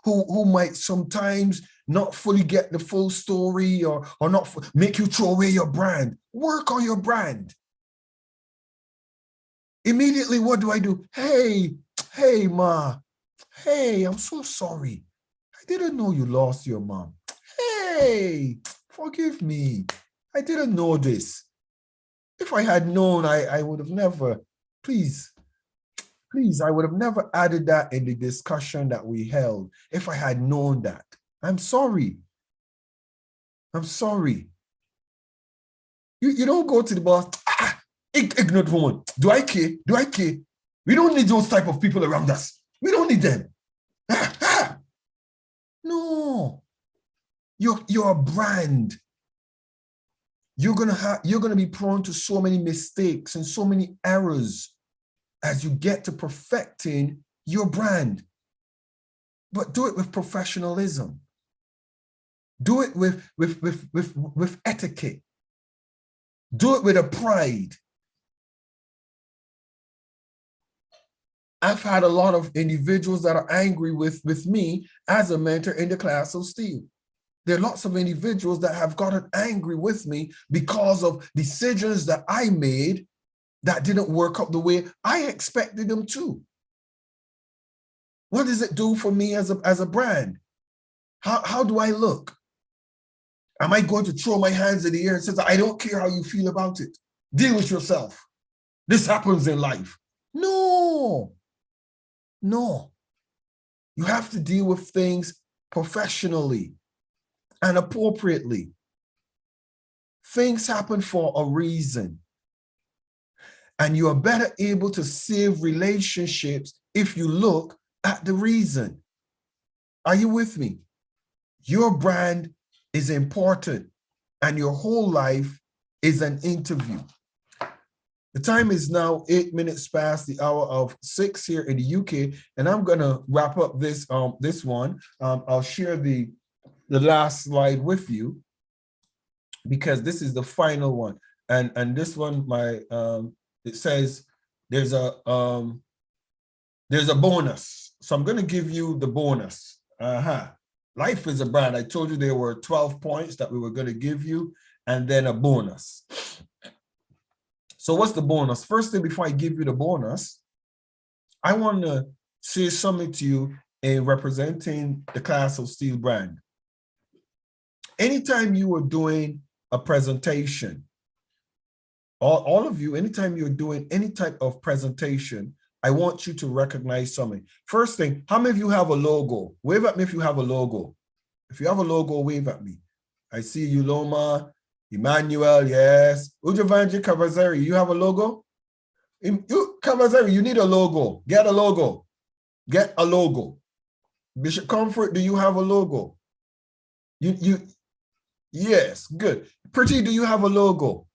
who might sometimes not fully get the full story or not make you throw away your brand. Work on your brand. Immediately, what do? Hey, Ma. Hey, I'm so sorry. I didn't know you lost your mom. Hey, forgive me. I didn't know this. If I had known, I would have never, please, I would have never added that in the discussion that we held if I had known that. I'm sorry. I'm sorry. You don't go to the boss, ignorant woman. Do I care? We don't need those type of people around us. We don't need them. No. You're a brand. You're gonna be prone to so many mistakes and so many errors as you get to perfecting your brand. But do it with professionalism. Do it with etiquette. Do it with a pride. I've had a lot of individuals that are angry with me as a mentor in the class of Steele. There are lots of individuals that have gotten angry with me because of decisions that I made that didn't work out the way I expected them to. What does it do for me as a brand? How do I look? Am I going to throw my hands in the air and say, I don't care how you feel about it. Deal with yourself. This happens in life. No. You have to deal with things professionally and appropriately. Things happen for a reason. And you are better able to save relationships if you look at the reason. Are you with me? Your brand is important and your whole life is an interview. The time is now 8 minutes past the hour of 6 here in the UK, and I'm gonna wrap up this one. I'll share the last slide with you because this is the final one, and this one it says there's a bonus, so I'm gonna give you the bonus. Life is a brand. I told you there were 12 points that we were gonna give you, and then a bonus. So what's the bonus? First thing, before I give you the bonus, I want to say something to you in representing the class of Steele brand. Anytime you are doing a presentation, all of you, anytime you're doing any type of presentation, I want you to recognize something. First thing, how many of you have a logo? Wave at me if you have a logo. If you have a logo, wave at me. I see you, Loma. Emmanuel, yes. Ujavanji Kavazari, you have a logo? Kavazari, you need a logo. Get a logo. Get a logo. Bishop Comfort, do you have a logo? Yes, good. Pretty, do you have a logo?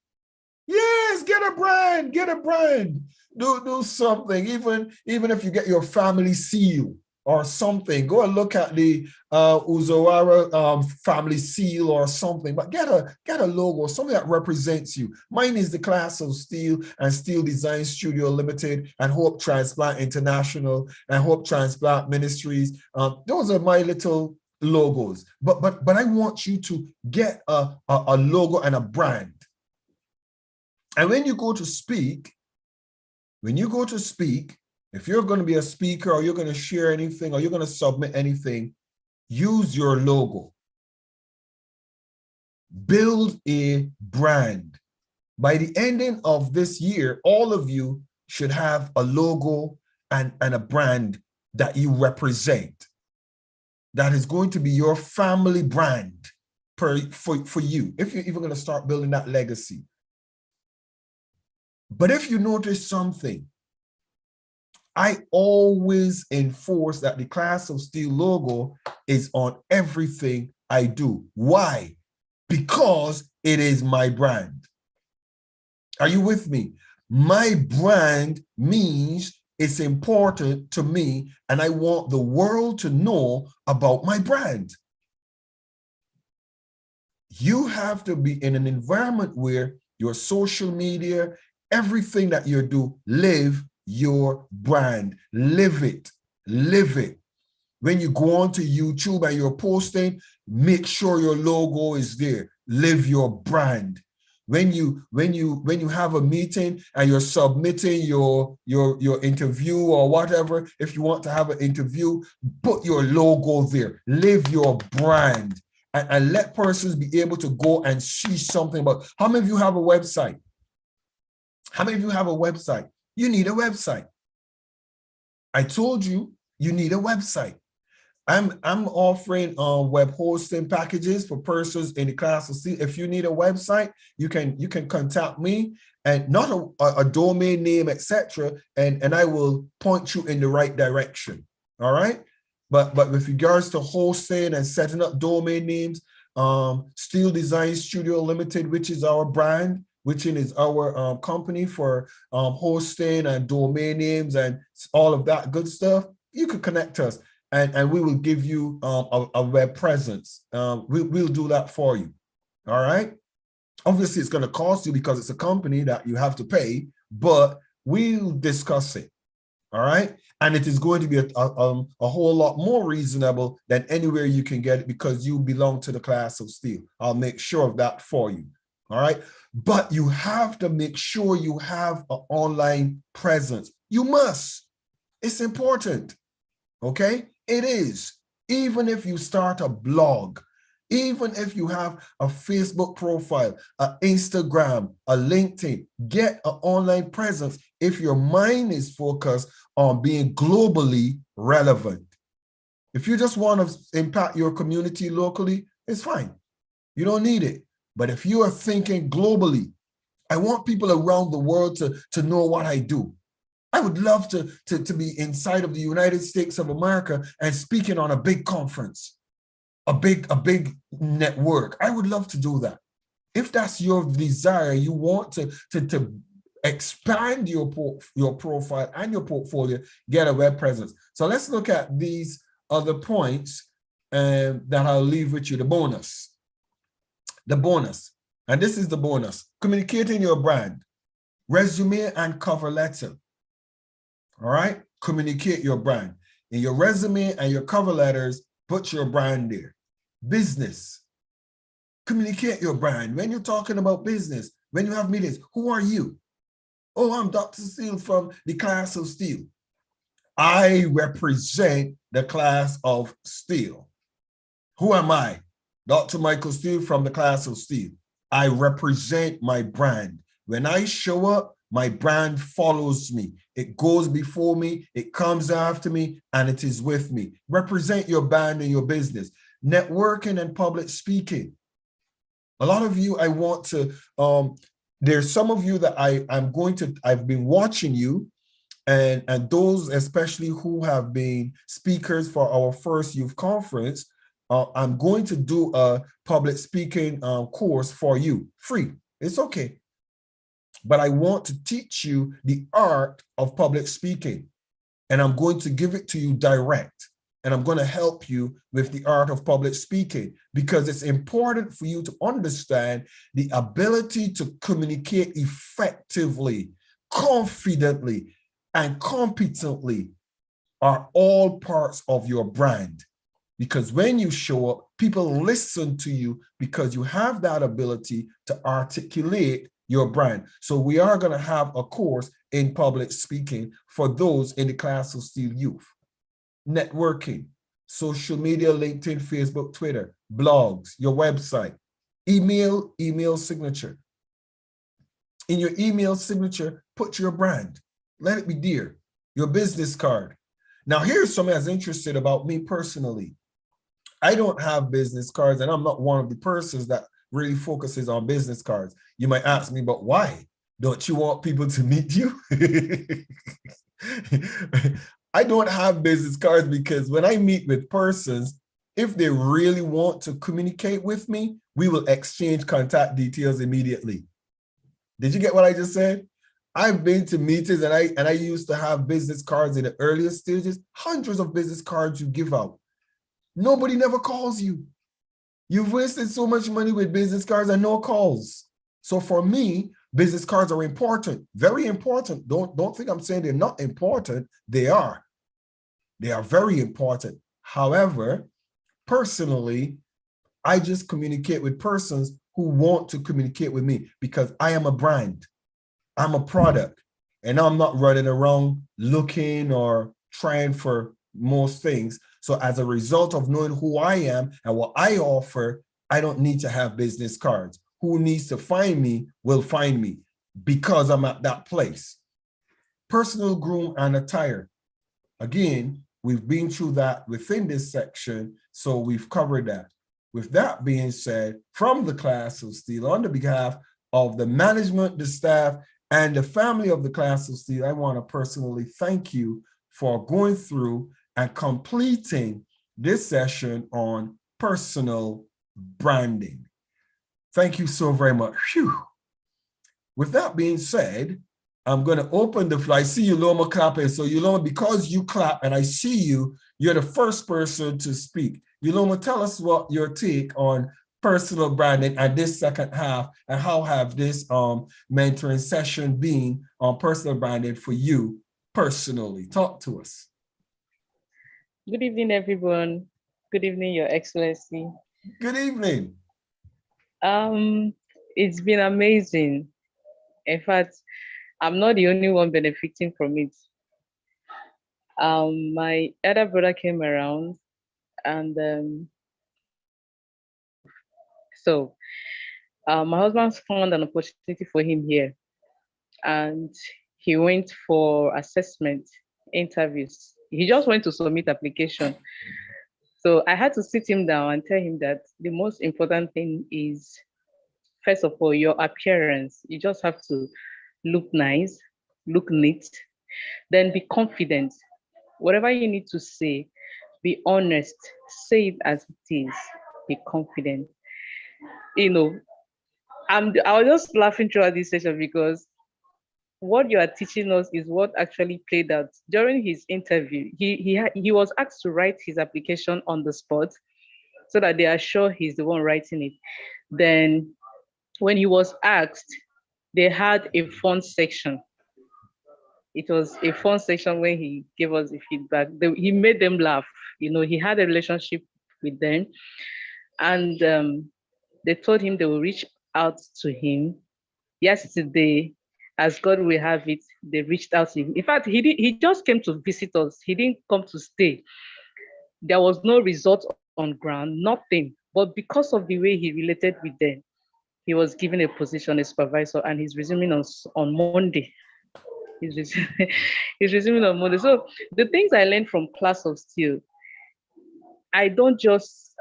Yes, get a brand, get a brand. Do something, even if you get your family seal or something. Go and look at the Uzawara family seal or something, but get a logo, something that represents you. Mine is the class of Steele and Steele Design Studio Limited and Hope Transplant International and Hope Transplant Ministries. Those are my little logos, but I want you to get a logo and a brand. And when you go to speak, if you're going to be a speaker or you're going to share anything or you're going to submit anything, use your logo. Build a brand. By the ending of this year, all of you should have a logo and a brand that you represent. That is going to be your family brand for you, if you're even going to start building that legacy. But if you notice something, I always enforce that the Class of Steele logo is on everything I do. Why? Because it is my brand. Are you with me? My brand means it's important to me, and I want the world to know about my brand. You have to be in an environment where your social media, everything that you do, live your brand. Live it. Live it. When you go onto YouTube and you're posting, make sure your logo is there. Live your brand. When you have a meeting and you're submitting your interview or whatever, if you want to have an interview, put your logo there. Live your brand and let persons be able to go and see something about. How many of you have a website? How many of you have a website? You need a website. I told you, you need a website. I'm offering web hosting packages for persons in the Class of Steele. If you need a website, you can contact me, and not a domain name, etc. And I will point you in the right direction. All right. But with regards to hosting and setting up domain names, Steele Design Studio Limited, which is our brand, which is our company for hosting and domain names and all of that good stuff, you could connect us. And we will give you a web presence. We'll do that for you. All right. Obviously, it's going to cost you because it's a company that you have to pay, but we'll discuss it. All right. And it is going to be a whole lot more reasonable than anywhere you can get it because you belong to the Class of Steele. I'll make sure of that for you. All right. But you have to make sure you have an online presence. You must. It's important. Okay. It is. Even if you start a blog, even if you have a Facebook profile, an Instagram, a LinkedIn, get an online presence if your mind is focused on being globally relevant. If you just want to impact your community locally, it's fine. You don't need it. But if you are thinking globally, I want people around the world to know what I do. I would love to be inside of the United States of America and speaking on a big conference, a big network. I would love to do that. If that's your desire, you want to expand your profile and your portfolio, get a web presence. So let's look at these other points that I'll leave with you, the bonus. The bonus, and this is the bonus: communicating your brand, resume and cover letter. All right, communicate your brand. In your resume and your cover letters, put your brand there. Business, communicate your brand. When you're talking about business, when you have meetings, who are you? Oh, I'm Dr. Steele from the Class of Steele. I represent the Class of Steele. Who am I? Dr. Michael Steele from the Class of Steele. I represent my brand. When I show up, my brand follows me. It goes before me, it comes after me, and it is with me. Represent your brand in your business. Networking and public speaking. A lot of you, I want to, there's some of you that I've been watching you, and those especially who have been speakers for our first youth conference. I'm going to do a public speaking course for you, free. It's okay. but I want to teach you the art of public speaking. And I'm going to give it to you direct. And I'm going to help you with the art of public speaking, because it's important for you to understand the ability to communicate effectively, confidently, and competently are all parts of your brand. Because when you show up, people listen to you because you have that ability to articulate your brand. So we are going to have a course in public speaking for those in the class of Steele Youth. Networking, social media, LinkedIn, Facebook, Twitter, blogs, your website, email signature. In your email signature, put your brand. Let it be dear. Your business card. Now, here's something that's interesting about me personally. I don't have business cards, and I'm not one of the persons that really focuses on business cards. You might ask me, but why? Don't you want people to meet you? I don't have business cards because when I meet with persons, if they really want to communicate with me, we will exchange contact details immediately. Did you get what I just said? I've been to meetings and I used to have business cards in the earlier stages, hundreds of business cards you give out. Nobody never calls you. You've wasted so much money with business cards and no calls. So for me, business cards are important, very important. Don't think I'm saying they're not important. They are. They are very important. However, personally, I just communicate with persons who want to communicate with me because I am a brand. I'm a product, and I'm not running around looking or trying for most things. So as a result of knowing who I am and what I offer, I don't need to have business cards. Who needs to find me will find me because I'm at that place. Personal groom and attire. Again, we've been through that within this section, so we've covered that. With that being said, from the class of Steele, on the behalf of the management, the staff, and the family of the class of Steele, I want to personally thank you for going through and completing this session on personal branding. Thank you so very much. Whew. With that being said, I'm going to open the floor. I see you, Loma, clapping. So, Yuloma, because you clap and I see you, you're the first person to speak. Yuloma, tell us what your take on personal branding and this second half, and how have this mentoring session been on personal branding for you personally? Talk to us. Good evening, everyone. Good evening, Your Excellency. Good evening. It's been amazing. In fact, I'm not the only one benefiting from it. My elder brother came around, and so my husband found an opportunity for him here, and he went for assessment interviews. He just went to submit application. So I had to sit him down and tell him that the most important thing is, first of all, your appearance. You just have to look nice, look neat, then be confident. Whatever you need to say, be honest, say it as it is, be confident. You know, I was just laughing throughout this session because what you are teaching us is what actually played out during his interview. He was asked to write his application on the spot so that they are sure he's the one writing it. Then when he was asked, they had a fun section. It was a fun section when he gave us the feedback. He made them laugh. You know, he had a relationship with them, and they told him they will reach out to him. Yesterday, as God will have it, they reached out to him. In fact, he just came to visit us. He didn't come to stay. There was no result on ground, nothing. But because of the way he related with them, he was given a position as supervisor, and he's resuming on Monday. He's resuming, he's resuming on Monday. So the things I learned from Class of Steel, I don't just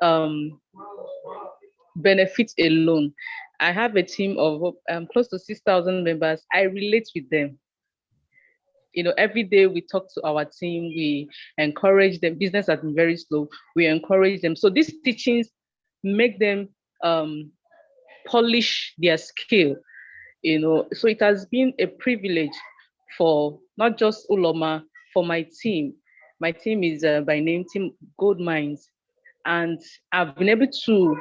benefit alone. I have a team of close to 6,000 members. I relate with them. You know, every day we talk to our team, we encourage them. Business has been very slow. We encourage them. So these teachings make them polish their skill. So it has been a privilege for not just Uloma, for my team. My team is by name Team Gold Minds, and I've been able to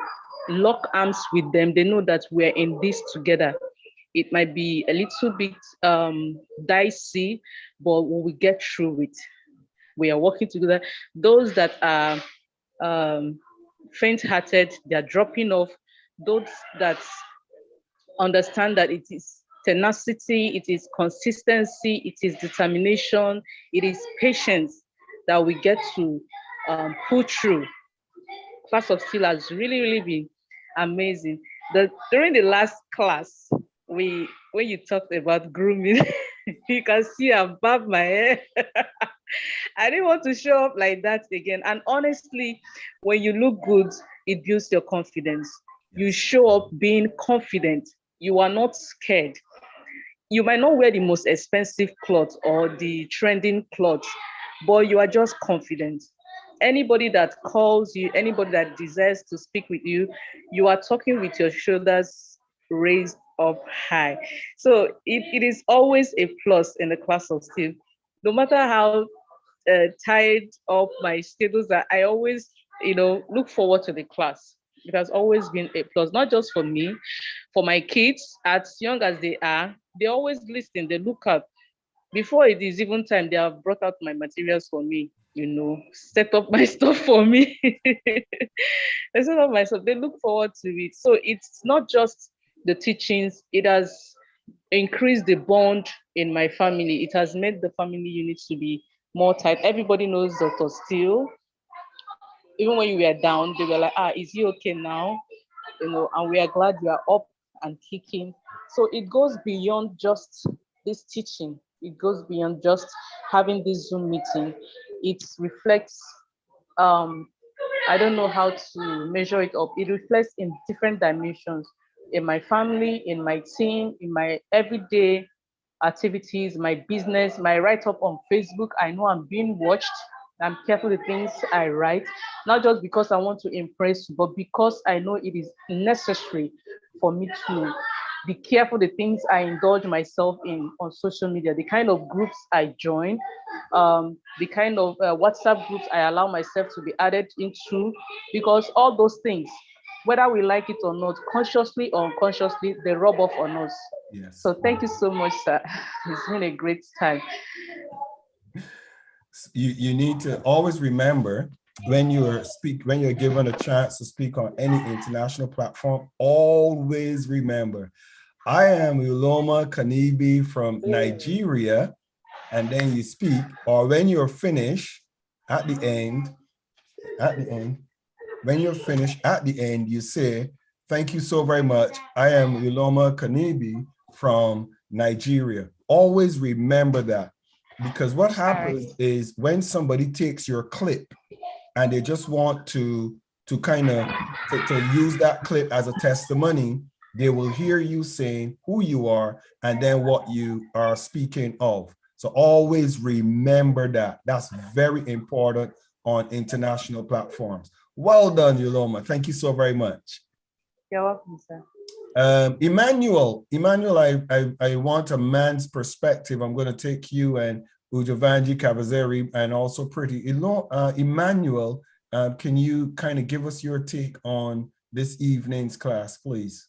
lock arms with them. They know that we're in this together. It might be a little bit dicey, but we will get through it. We are working together. Those that are faint-hearted, they are dropping off. Those that understand that it is tenacity, it is consistency, it is determination, it is patience that we get to pull through. Class of Steel has really, really been amazing. During the last class, when you talked about grooming, you can see I bob my hair. I didn't want to show up like that again. And honestly, when you look good, it builds your confidence. Yes. You show up being confident. You are not scared. You might not wear the most expensive clothes or the trending clothes, but you are just confident. Anybody that calls you, anybody that desires to speak with you, you are talking with your shoulders raised up high. So it is always a plus in the Class of Steel. No matter how tied up my schedules, that I always, look forward to the class. It has always been a plus, not just for me, for my kids, as young as they are, they always listen, they look up. Before it is even time, they have brought out my materials for me, set up my stuff for me. They set up my stuff, they look forward to it. So it's not just the teachings, it has increased the bond in my family. It has made the family unit to be more tight. Everybody knows Dr. Steele. Even when you were down, they were like, is he okay now? And we are glad you are up and kicking. So it goes beyond just this teaching. It goes beyond just having this Zoom meeting. It reflects, I don't know how to measure it up. It reflects in different dimensions in my family, in my team, in my everyday activities, my business, my write-up on Facebook. I know I'm being watched. I'm careful the things I write, not just because I want to impress you, but because I know it is necessary for me to be careful the things I indulge myself in on social media, the kind of groups I join, the kind of WhatsApp groups I allow myself to be added into, because all those things, whether we like it or not, consciously or unconsciously, they rub off on us. Yes. So thank you so much, sir. It's been a great time. You need to always remember when you're given a chance to speak on any international platform, always remember, I am Uloma Kanibi from Nigeria, and then you speak, or when you're finished at the end, when you're finished at the end, you say, thank you so very much. I am Uloma Kanibi from Nigeria. Always remember that, because what happens is when somebody takes your clip and they just want to kind of to use that clip as a testimony, they will hear you saying who you are and then what you are speaking of. So always remember that. That's very important on international platforms. Well done, Uloma. Thank you so very much. You're welcome, sir. Emmanuel, I want a man's perspective. I'm going to take you and Ujavanji Kavazeri and also Pretty. Emmanuel, can you kind of give us your take on this evening's class, please?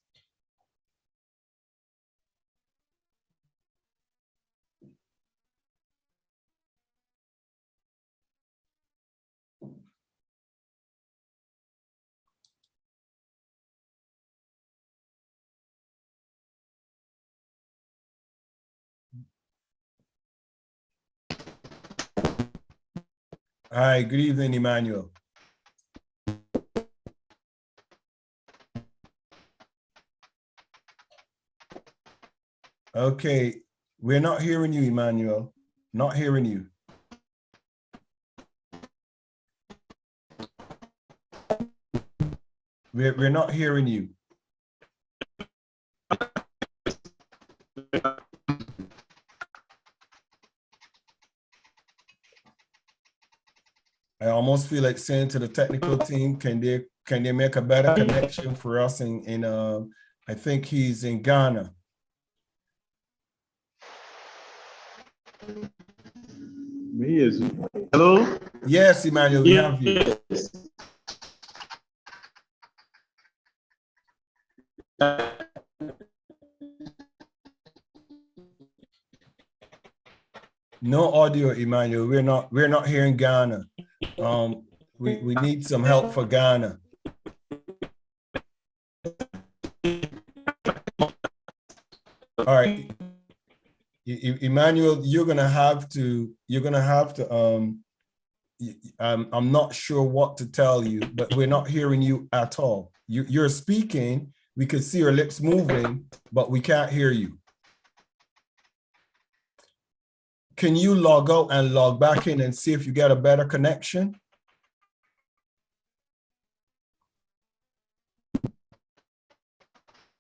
Hi, good evening, Emmanuel. Okay, we're not hearing you, Emmanuel. Not hearing you. We're not hearing you. I almost feel like saying to the technical team, can they make a better connection for us in I think he's in Ghana. Me as hello. Yes, Emmanuel, we have you. Yes. No audio, Emmanuel. We're not hearing Ghana. We need some help for Ghana. All right, Emmanuel, you're gonna have to. I'm not sure what to tell you, but we're not hearing you at all. You're speaking. We can see your lips moving, but we can't hear you. Can you log out and log back in and see if you get a better connection?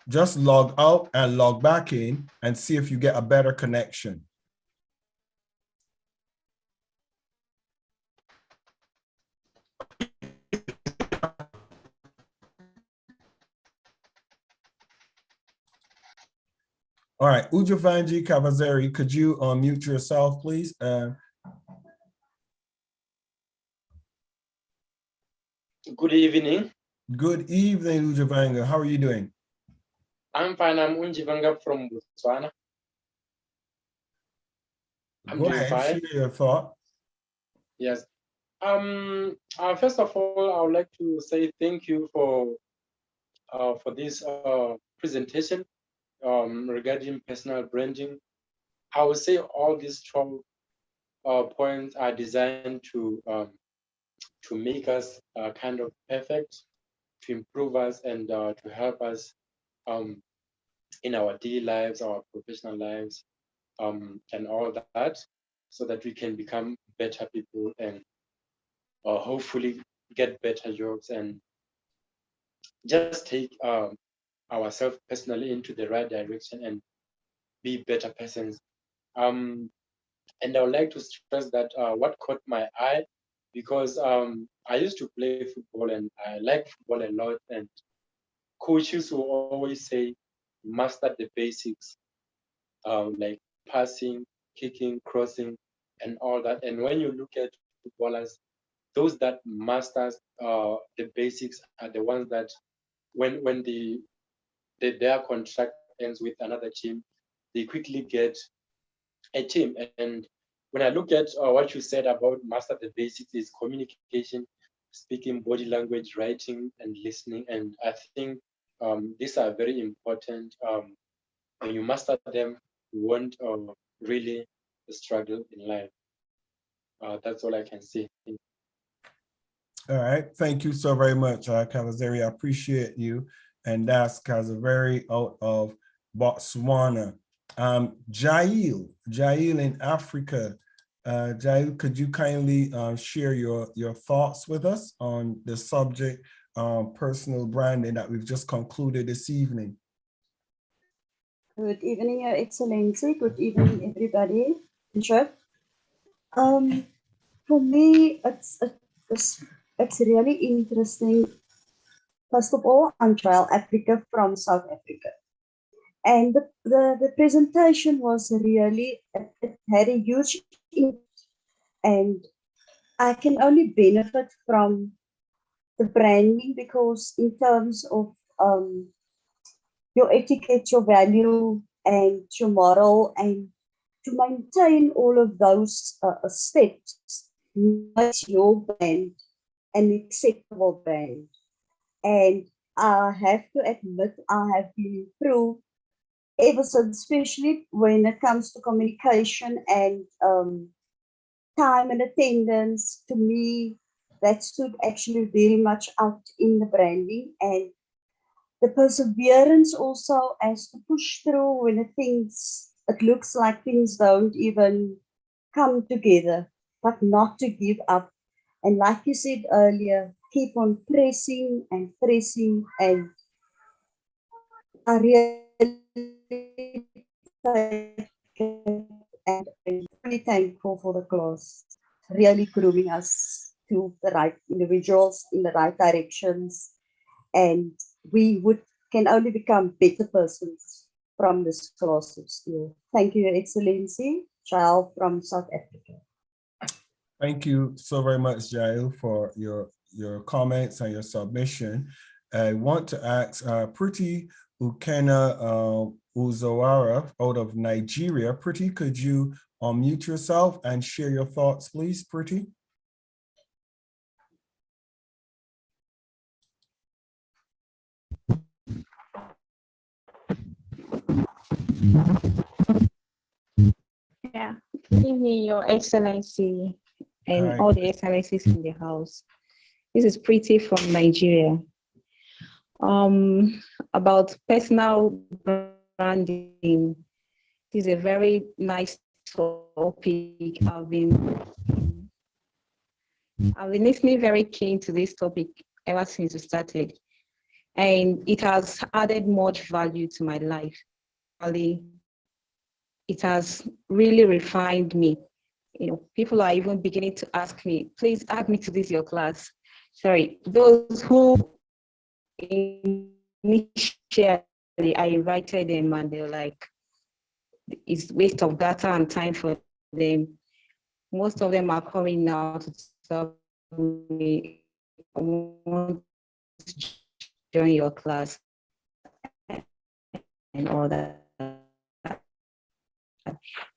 Just log out and log back in and see if you get a better connection. All right, Ujavanji Kavazeri, could you unmute yourself, please? Good evening. Good evening, Ujavanga. How are you doing? I'm fine. I'm Unjivanga from Botswana. Go ahead, share your thought. Yes. First of all, I would like to say thank you for this presentation regarding personal branding. I would say all these 12 points are designed to make us kind of perfect, to improve us, and to help us in our daily lives, our professional lives, and all that, so that we can become better people and hopefully get better jobs and just take ourselves personally into the right direction and be better persons. And I would like to stress that what caught my eye, because I used to play football and I like football a lot, and coaches will always say, master the basics, like passing, kicking, crossing, and all that. And when you look at footballers, those that masters the basics are the ones that when their contract ends with another team, they quickly get a team. And when I look at what you said about master the basics, is communication, speaking, body language, writing, and listening. And I think these are very important. When you master them, you won't really struggle in life. That's all I can say. All right, thank you so very much, Kavazeri. I appreciate you. And that's Kavazeri out of Botswana. Jail in Africa. Jail, could you kindly share your thoughts with us on the subject, personal branding, that we've just concluded this evening? Good evening, Your Excellency. Good evening, everybody. Sure. For me, it's really interesting. First of all, I'm Jael Africa from South Africa. And the presentation was really, it had a huge impact. And I can only benefit from the branding, because in terms of your etiquette, your value, and your moral, and to maintain all of those steps makes your brand an acceptable brand. And I have to admit, I have been improved ever since, especially when it comes to communication and time and attendance. To me, that stood actually very much out in the branding, and the perseverance also as to push through when it looks like things don't even come together, but not to give up. And like you said earlier, keep on pressing and pressing. And I really and really thankful for the class, really grooming us to the right individuals in the right directions. And we can only become better persons from this class of Steele. Thank you, Your Excellency. child from South Africa. Thank you so very much, Jael, for your comments and your submission. I want to ask Pretty Ukena Uzawara out of Nigeria. Pretty, could you unmute yourself and share your thoughts, please, Pretty? Yeah, good evening, Your Excellency, and Hi. all the excellencies in the house. This is Pretty from Nigeria. About personal branding, this is a very nice topic. I've been listening very keen to this topic ever since we started, and it has added much value to my life. It has really refined me. You know, people are even beginning to ask me, please add me to this your class. Sorry, those who initially I invited them and they're like, it's waste of data and time for them. Most of them are coming now to tell me, I want to join your class and all that.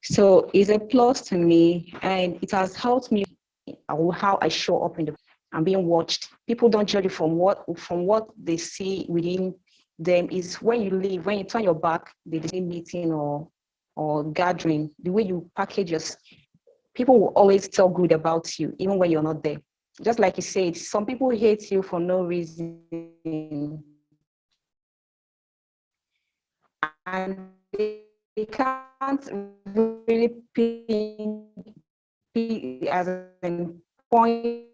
So it's a plus to me, and it has helped me how I show up in the. I'm being watched. People don't judge you from what they see within them. Is when you leave, when you turn your back, the meeting or gathering, the way you package your. People will always tell good about you, even when you're not there. Just like you said, some people hate you for no reason, and they can't really as in point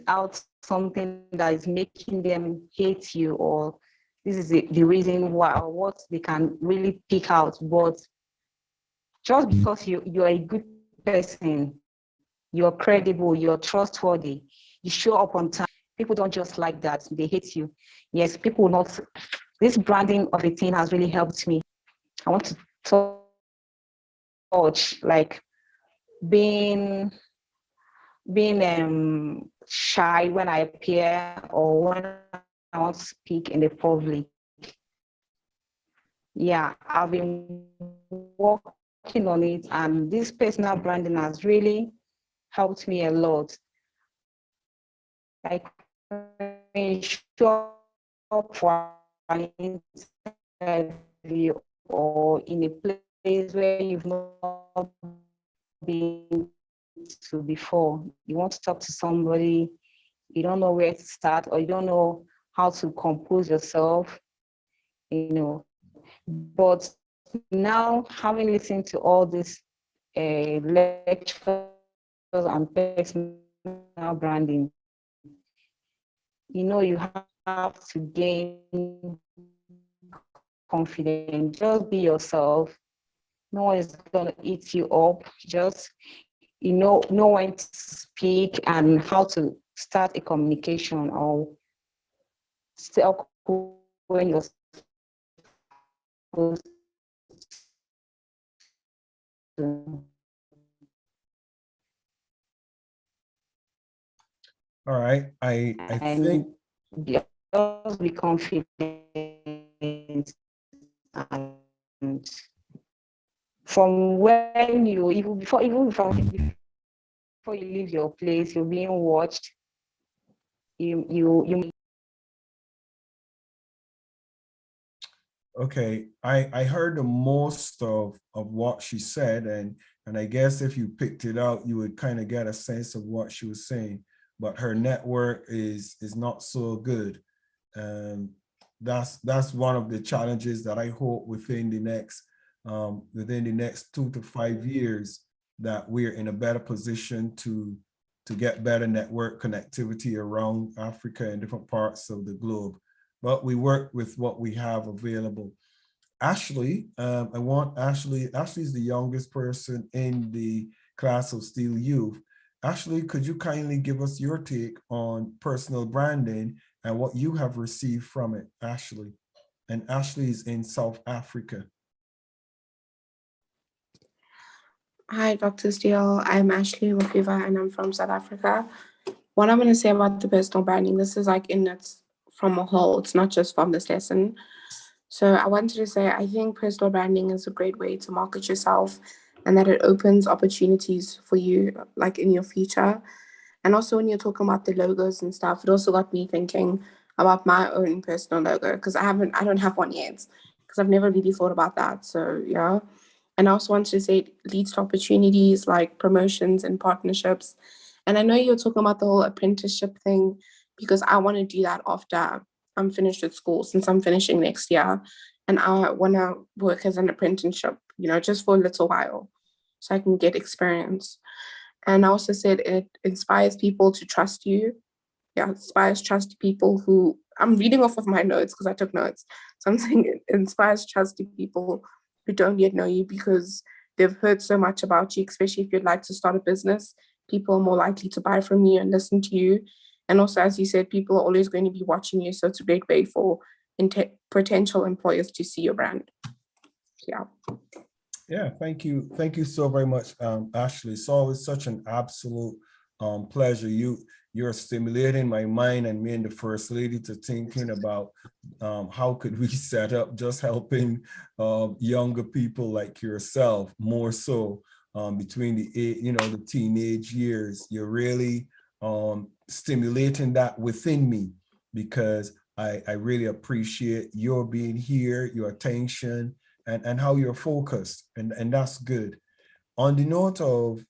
out something that is making them hate you, or this is the reason why, or what they can really pick out. But just because you're a good person, you're credible, you're trustworthy, you show up on time, people don't just like that, they hate you. Yes, people will not. This branding of a thing has really helped me. I want to touch, like being shy when I appear or when I want to speak in the public. Yeah, I've been working on it, and this personal branding has really helped me a lot. Like when you show up for an interview or in a place where you've not been to before, you want to talk to somebody, you don't know where to start, or you don't know how to compose yourself, you know. But now, having listened to all these lectures and personal branding, you know, you have to gain confidence. Just be yourself. No one is going to eat you up. Just, you know when to speak and how to start a communication, or stop when you're supposed to. All right, I think. Just be confident, and from when you before you leave your place, you're being watched. You Okay, I heard the most of what she said, and I guess if you picked it out, you would kind of get a sense of what she was saying. But her network is not so good. That's one of the challenges that I hope within the next 2 to 5 years that we're in a better position to get better network connectivity around Africa and different parts of the globe. But we work with what we have available. Ashley, I want Ashley's the youngest person in the class of Steele Youth. Ashley, could you kindly give us your take on personal branding and what you have received from it, Ashley? And Ashley is in South Africa. Hi, Dr. Steele. I'm Ashley Wakiva and I'm from South Africa. What I'm going to say about the personal branding, this is like in it's from a whole, it's not just from this lesson. So I wanted to say, I think personal branding is a great way to market yourself and that it opens opportunities for you, like in your future. And also when you're talking about the logos and stuff, it also got me thinking about my own personal logo because I don't have one yet because I've never really thought about that. So yeah. And I also wanted to say it leads to opportunities like promotions and partnerships. And I know you're talking about the whole apprenticeship thing because I want to do that after I'm finished with school, since I'm finishing next year. And I want to work as an apprenticeship, just for a little while so I can get experience. And I also said it inspires people to trust you. Yeah, inspires trust to people who, I'm reading off of my notes because I took notes. So I'm saying it inspires trust to people who don't yet know you because they've heard so much about you, especially if you'd like to start a business. People are more likely to buy from you and listen to you. And also, as you said, people are always going to be watching you. So it's a great way for potential employers to see your brand. Yeah. Yeah, thank you. Thank you so very much, Ashley. It's always such an absolute pleasure. You're stimulating my mind and me and the First Lady to thinking about how could we set up just helping younger people like yourself more so between the teenage years. You're really stimulating that within me because I really appreciate your being here, your attention, and how you're focused, and that's good. On the note of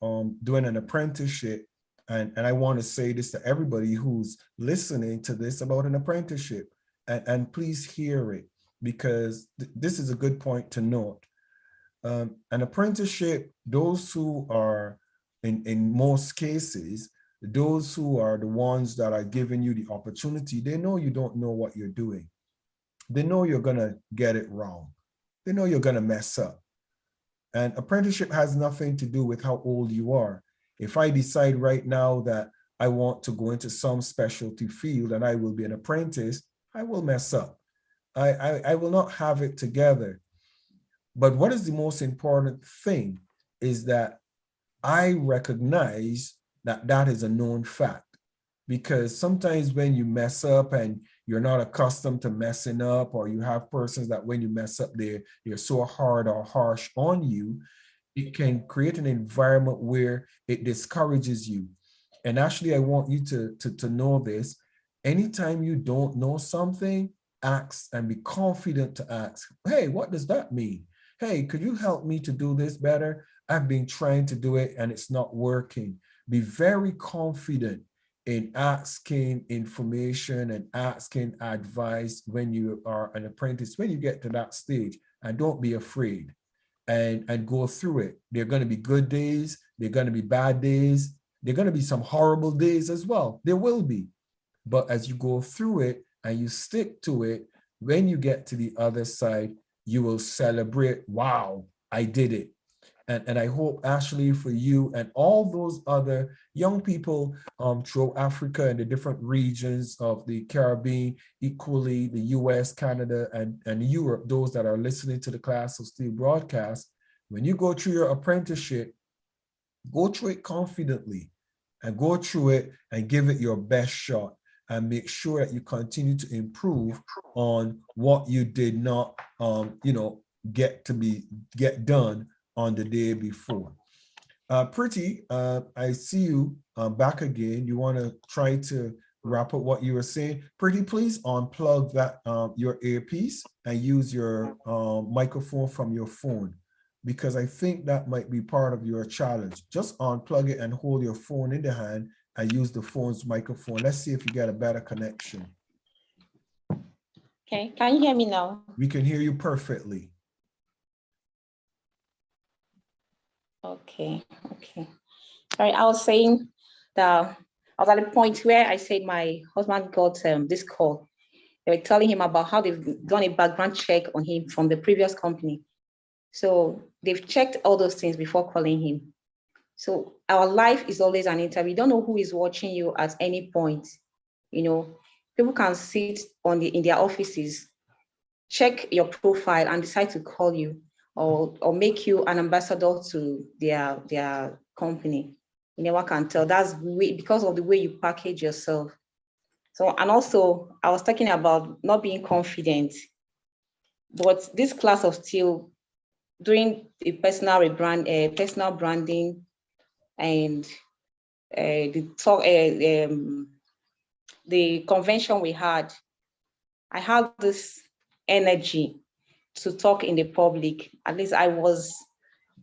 doing an apprenticeship, and I want to say this to everybody who's listening to this about an apprenticeship, and please hear it because this is a good point to note. An apprenticeship, those who are, in most cases, those who are the ones that are giving you the opportunity, they know you don't know what you're doing. They know you're gonna get it wrong. They know you're gonna mess up. And apprenticeship has nothing to do with how old you are. If I decide right now that I want to go into some specialty field and I will be an apprentice, I will mess up. I will not have it together. But what is the most important thing is that I recognize that that is a known fact. Because sometimes when you mess up and you're not accustomed to messing up, or you have persons that when you mess up, they're so hard or harsh on you, it can create an environment where it discourages you. And actually, I want you to know this. Anytime you don't know something, ask and be confident to ask, hey, what does that mean? Hey, could you help me to do this better? I've been trying to do it and it's not working. Be very confident in asking information and asking advice when you are an apprentice, when you get to that stage, and don't be afraid and go through it. There are going to be good days, there are going to be bad days, there are going to be some horrible days as well. There will be. But as you go through it and you stick to it, when you get to the other side, you will celebrate, wow, I did it. And I hope, Ashley, for you and all those other young people throughout Africa and the different regions of the Caribbean, equally the US, Canada, and Europe, those that are listening to the Class of Steele broadcast, when you go through your apprenticeship, go through it confidently and go through it and give it your best shot and make sure that you continue to improve on what you did not, get done on the day before. Pretty, I see you back again. You want to try to wrap up what you were saying? Pretty, please unplug that your earpiece and use your microphone from your phone, because I think that might be part of your challenge. Just unplug it and hold your phone in the hand and use the phone's microphone. Let's see if you get a better connection. Okay, can you hear me now? We can hear you perfectly. Okay. Sorry, I was saying that I was at the point where I said my husband got this call. They were telling him about how they've done a background check on him from the previous company. So they've checked all those things before calling him. So our life is always an interview. You don't know who is watching you at any point. People can sit in their offices, check your profile and decide to call you. or make you an ambassador to their company. You never can tell. That's because of the way you package yourself. So, and also I was talking about not being confident, but this class of Steele doing the personal branding and the convention we had, I had this energy to talk in the public. At least I was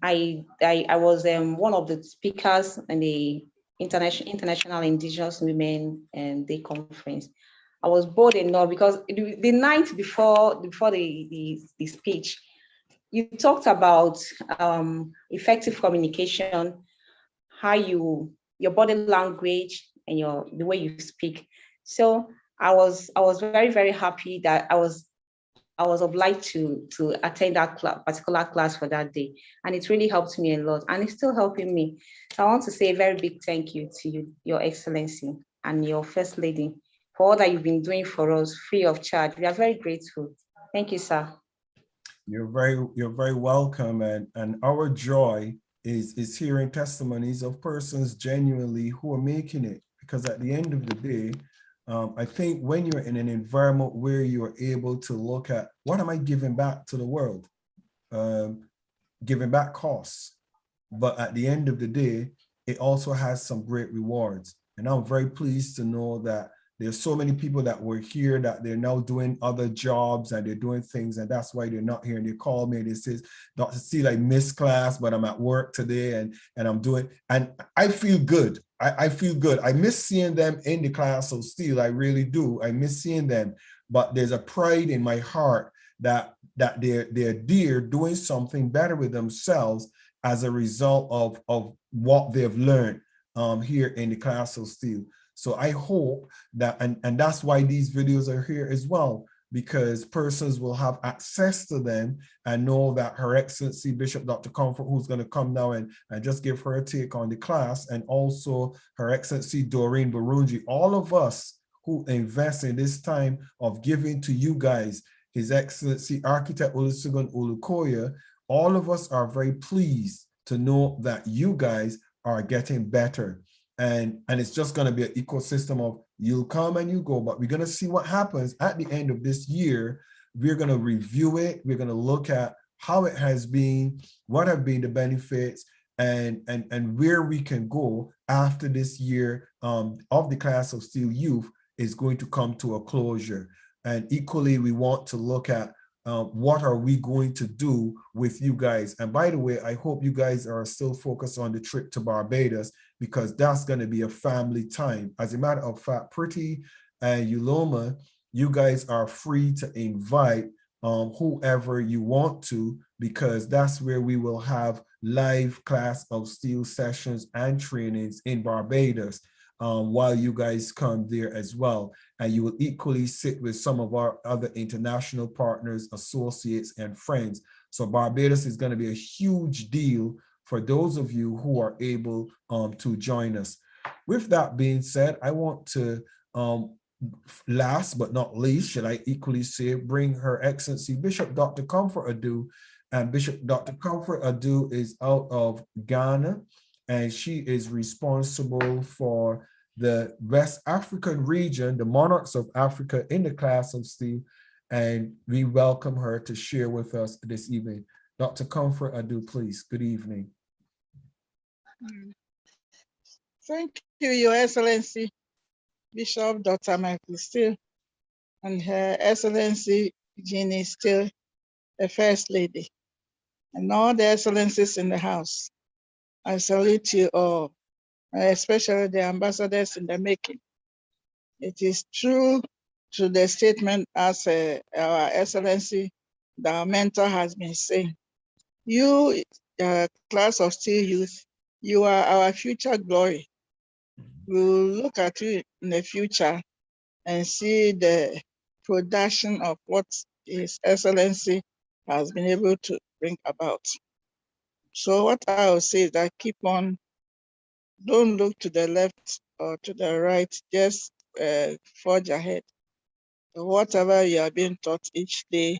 one of the speakers in the International Indigenous Women Day conference. I was bold enough because the night before the speech, you talked about effective communication, how your body language and the way you speak. So I was very, very happy that I was obliged to attend that particular class for that day. And it really helped me a lot, and it's still helping me. So I want to say a very big thank you to you, Your Excellency, and your First Lady for all that you've been doing for us free of charge. We are very grateful. Thank you, sir. You're very welcome, and our joy is hearing testimonies of persons genuinely who are making it, because at the end of the day, I think when you're in an environment where you are able to look at what am I giving back to the world, giving back costs, but at the end of the day, it also has some great rewards. And I'm very pleased to know that there's so many people that were here that they're now doing other jobs and they're doing things, and that's why they're not here. And they call me and they say, Dr. Steele, I missed class, but I'm at work today and I'm doing, and I feel good. I feel good. I miss seeing them in the class of Steele. I really do. I miss seeing them, but there's a pride in my heart that they're doing something better with themselves as a result of what they've learned here in the class of Steele. So I hope that, and that's why these videos are here as well, because persons will have access to them and know that Her Excellency Bishop Dr. Comfort, who's going to come now and just give her a take on the class, and also Her Excellency Doreen Barunji, all of us who invest in this time of giving to you guys, His Excellency Architect Olusegun Olukoya, all of us are very pleased to know that you guys are getting better. And it's just going to be an ecosystem of you'll come and you go, but we're going to see what happens at the end of this year. We're going to review it. We're going to look at how it has been, what have been the benefits, and where we can go after this year of the class of Steele Youth is going to come to a closure. And equally, we want to look at what are we going to do with you guys? And by the way, I hope you guys are still focused on the trip to Barbados, because that's going to be a family time. As a matter of fact, Pretty and Uloma, you guys are free to invite whoever you want to, because that's where we will have live class of Steele sessions and trainings in Barbados while you guys come there as well. And you will equally sit with some of our other international partners, associates, and friends. So Barbados is going to be a huge deal for those of you who are able to join us. With that being said, I want to, last but not least, should I equally say, bring Her Excellency Bishop Dr. Comfort Adu. And Bishop Dr. Comfort Adu is out of Ghana, and she is responsible for the West African region, the monarchs of Africa in the class of Steele, and we welcome her to share with us this evening. Dr. Comfort Adu, please. Good evening. Thank you, Your Excellency, Bishop Dr. Michael Steele, and Her Excellency Jeannie Steele, the First Lady, and all the excellencies in the house. I salute you all, especially the ambassadors in the making. It is true to the statement as our Excellency, the mentor, has been saying. You, class of Steele Youth, you are our future glory. We'll look at you in the future and see the production of what His Excellency has been able to bring about. So what I will say is that keep on, don't look to the left or to the right, just forge ahead. So whatever you are being taught each day,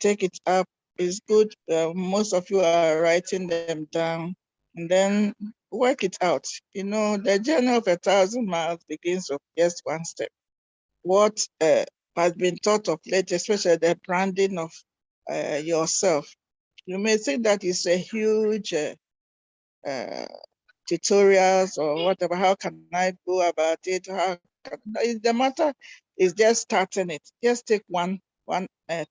take it up it's good. Most of you are writing them down, and then work it out. You know, the journey of 1,000 miles begins with just one step. What has been thought of late, especially the branding of yourself. You may think that is a huge tutorials or whatever. How can I go about it? The matter is just starting it. Just take one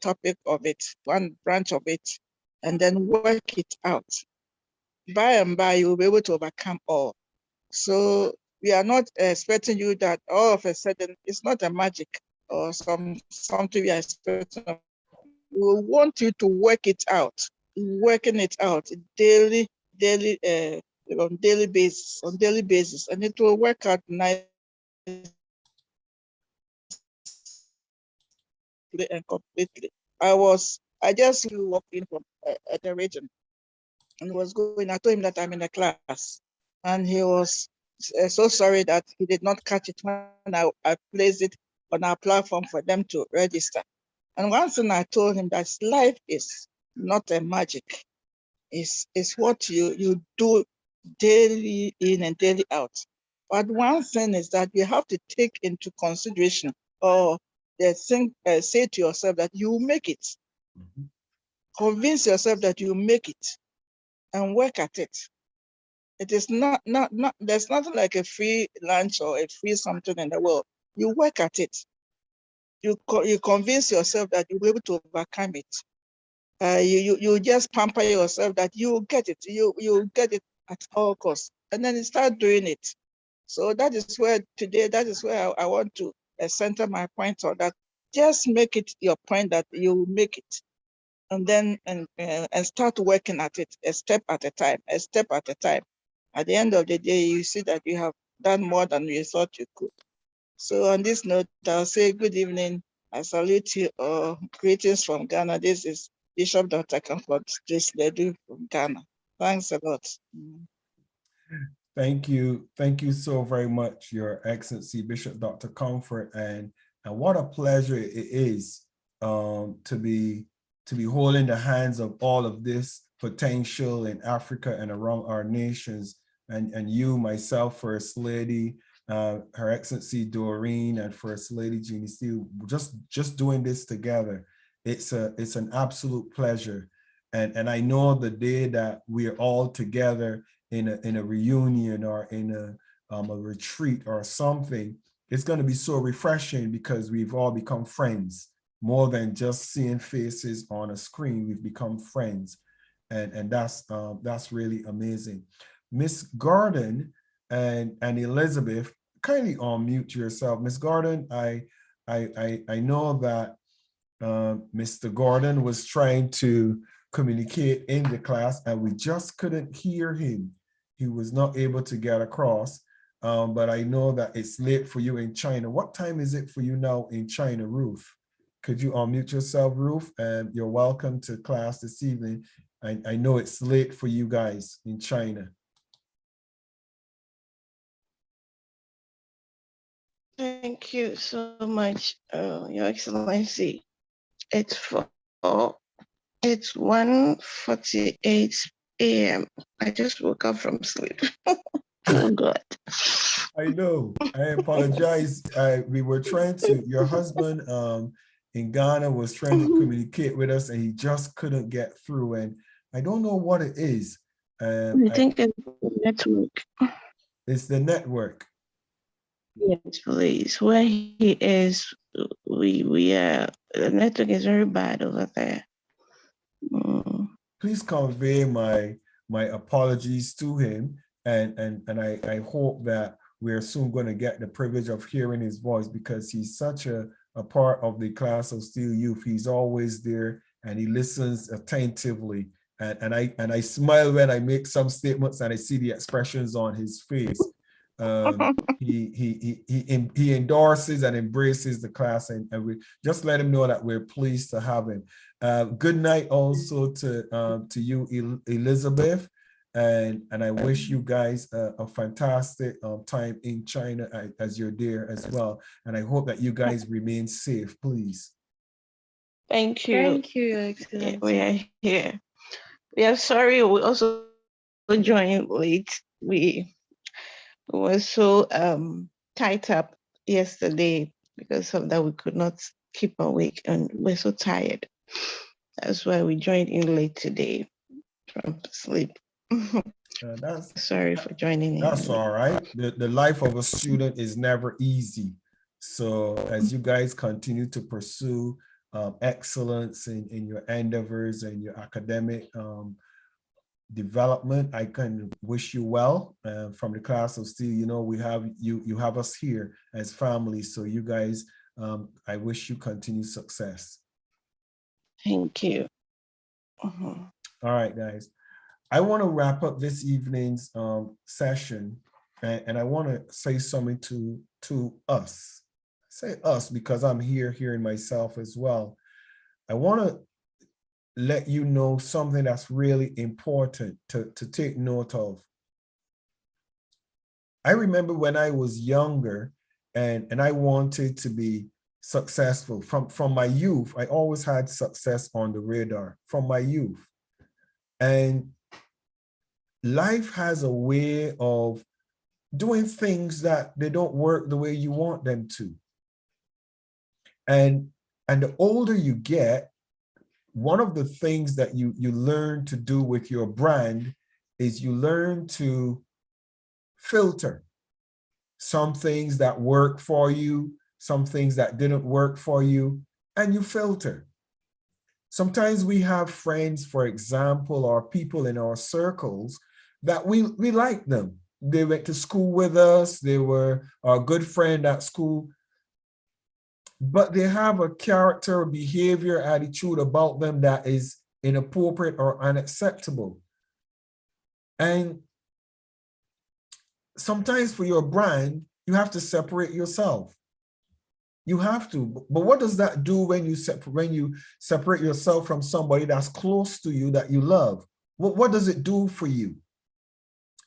topic of it, one branch of it, and then work it out. By and by, you will be able to overcome all. So we are not expecting you that all of a sudden it's not a magic or something we are expecting. We want you to work it out, working it out daily, on daily basis, and it will work out nicely and completely. I just walked in from the region and was going. I told him that I'm in a class, and he was so sorry that he did not catch it when I placed it on our platform for them to register. And one thing I told him that life is not a magic. It's what you do daily in and daily out. But one thing is that you have to take into consideration or say to yourself that you will make it. Mhm. Convince yourself that you make it and work at it. It is not, there's nothing like a free lunch or a free something in the world. You work at it. You convince yourself that you'll be able to overcome it. You just pamper yourself that you get it. You get it at all costs, and then you start doing it. So that is where today, that is where I want to center my point on that. Just make it your point that you make it, and then and start working at it a step at a time, a step at a time. At the end of the day, you see that you have done more than you thought you could. So on this note, I'll say good evening. I salute you all. Greetings from Ghana. This is Bishop Dr. Comfort Ledu from Ghana. Thanks a lot. Thank you. Thank you so very much, Your Excellency, Bishop Dr. Comfort. And what a pleasure it is to be holding the hands of all of this potential in Africa and around our nations. And you, myself, First Lady, Her Excellency Doreen, and First Lady Jeannie Steele, just doing this together. It's an absolute pleasure. And I know the day that we are all together in a reunion or in a retreat or something, it's going to be so refreshing because we've all become friends. More than just seeing faces on a screen, we've become friends. And that's really amazing. Miss Gordon and Elizabeth, kindly unmute yourself. Miss Gordon, I know that Mr. Gordon was trying to communicate in the class and we just couldn't hear him. He was not able to get across, but I know that it's late for you in China. What time is it for you now in China, Ruth? Could you unmute yourself, Ruth? And you're welcome to class this evening. I know it's late for you guys in China. Thank you so much, Your Excellency. It's 1:48 a.m. I just woke up from sleep. Oh God. I know. I apologize. We were trying to, your husband in Ghana was trying to communicate with us and he just couldn't get through. And I don't know what it is. I think it's the network. It's the network. Yes, please. Where he is, the network is very bad over there. Please convey my apologies to him, and I hope that we're soon going to get the privilege of hearing his voice because he's such a part of the class of Steele Youth. He's always there and he listens attentively. And I smile when I make some statements and I see the expressions on his face. He endorses and embraces the class, and we just let him know that we're pleased to have him. Good night also to you, Elizabeth, and I wish you guys a fantastic time in China as you're there as well. And I hope that you guys remain safe, please. Thank you. Thank you, Your Yeah, Excellency. we are here. We are sorry we also joined late. We were so tied up yesterday. Because of that, we could not keep awake and we're so tired. That's why we joined in late today from sleep. Sorry for joining in. That's all right. The life of a student is never easy. So as you guys continue to pursue excellence in your endeavors and your academic development, I can wish you well. From the class of Steele, you know, we have you have us here as family. So you guys, I wish you continued success. Thank you. All right, guys. I want to wrap up this evening's session, and I want to say something to us. Say us because I'm hearing myself as well. I want to let you know something that's really important to take note of. I remember when I was younger and I wanted to be successful. From my youth, I always had success on the radar from my youth. And life has a way of doing things that they don't work the way you want them to. And the older you get, one of the things that you learn to do with your brand is you learn to filter some things that work for you, some things that didn't work for you, and you filter. Sometimes we have friends, for example, or people in our circles that we like them. They went to school with us, they were our good friend at school, but they have a character, behavior, attitude about them that is inappropriate or unacceptable. And sometimes for your brand, you have to separate yourself. You have to. But what does that do when you separate yourself from somebody that's close to you that you love? What does it do for you?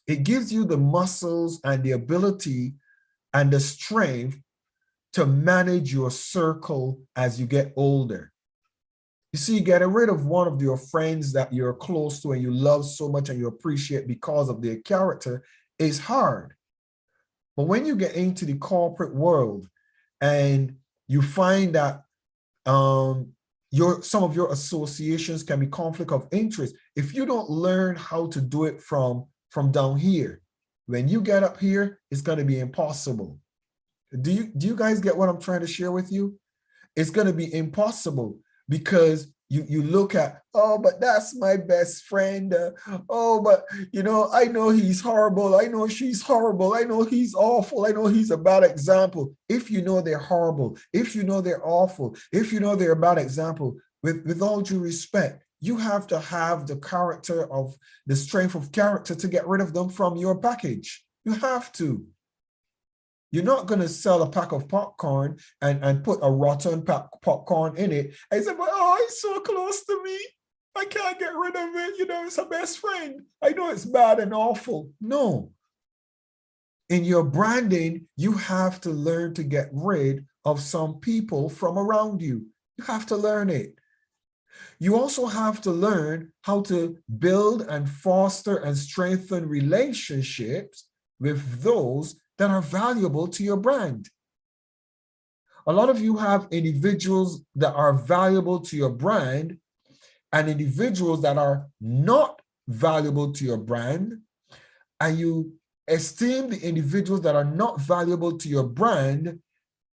It gives you the muscles and the ability and the strength to manage your circle as you get older. You see, getting rid of one of your friends that you're close to and you love so much and you appreciate because of their character is hard. But when you get into the corporate world and you find that some of your associations can be conflict of interest, if you don't learn how to do it from down here, when you get up here, it's going to be impossible. Do you guys get what I'm trying to share with you? It's going to be impossible because you look at, oh, but that's my best friend. Oh, but you know, I know he's horrible. I know she's horrible. I know he's awful. I know he's a bad example. If you know they're horrible, if you know they're awful, if you know they're a bad example, with all due respect, you have to have the character of the strength of character to get rid of them from your package. You have to. You're not going to sell a pack of popcorn and put a rotten popcorn in it. And say, but, oh, it's so close to me. I can't get rid of it. You know, it's a best friend. I know it's bad and awful. No. In your branding, you have to learn to get rid of some people from around you. You have to learn it. You also have to learn how to build and foster and strengthen relationships with those that are valuable to your brand. A lot of you have individuals that are valuable to your brand and individuals that are not valuable to your brand, and you esteem the individuals that are not valuable to your brand,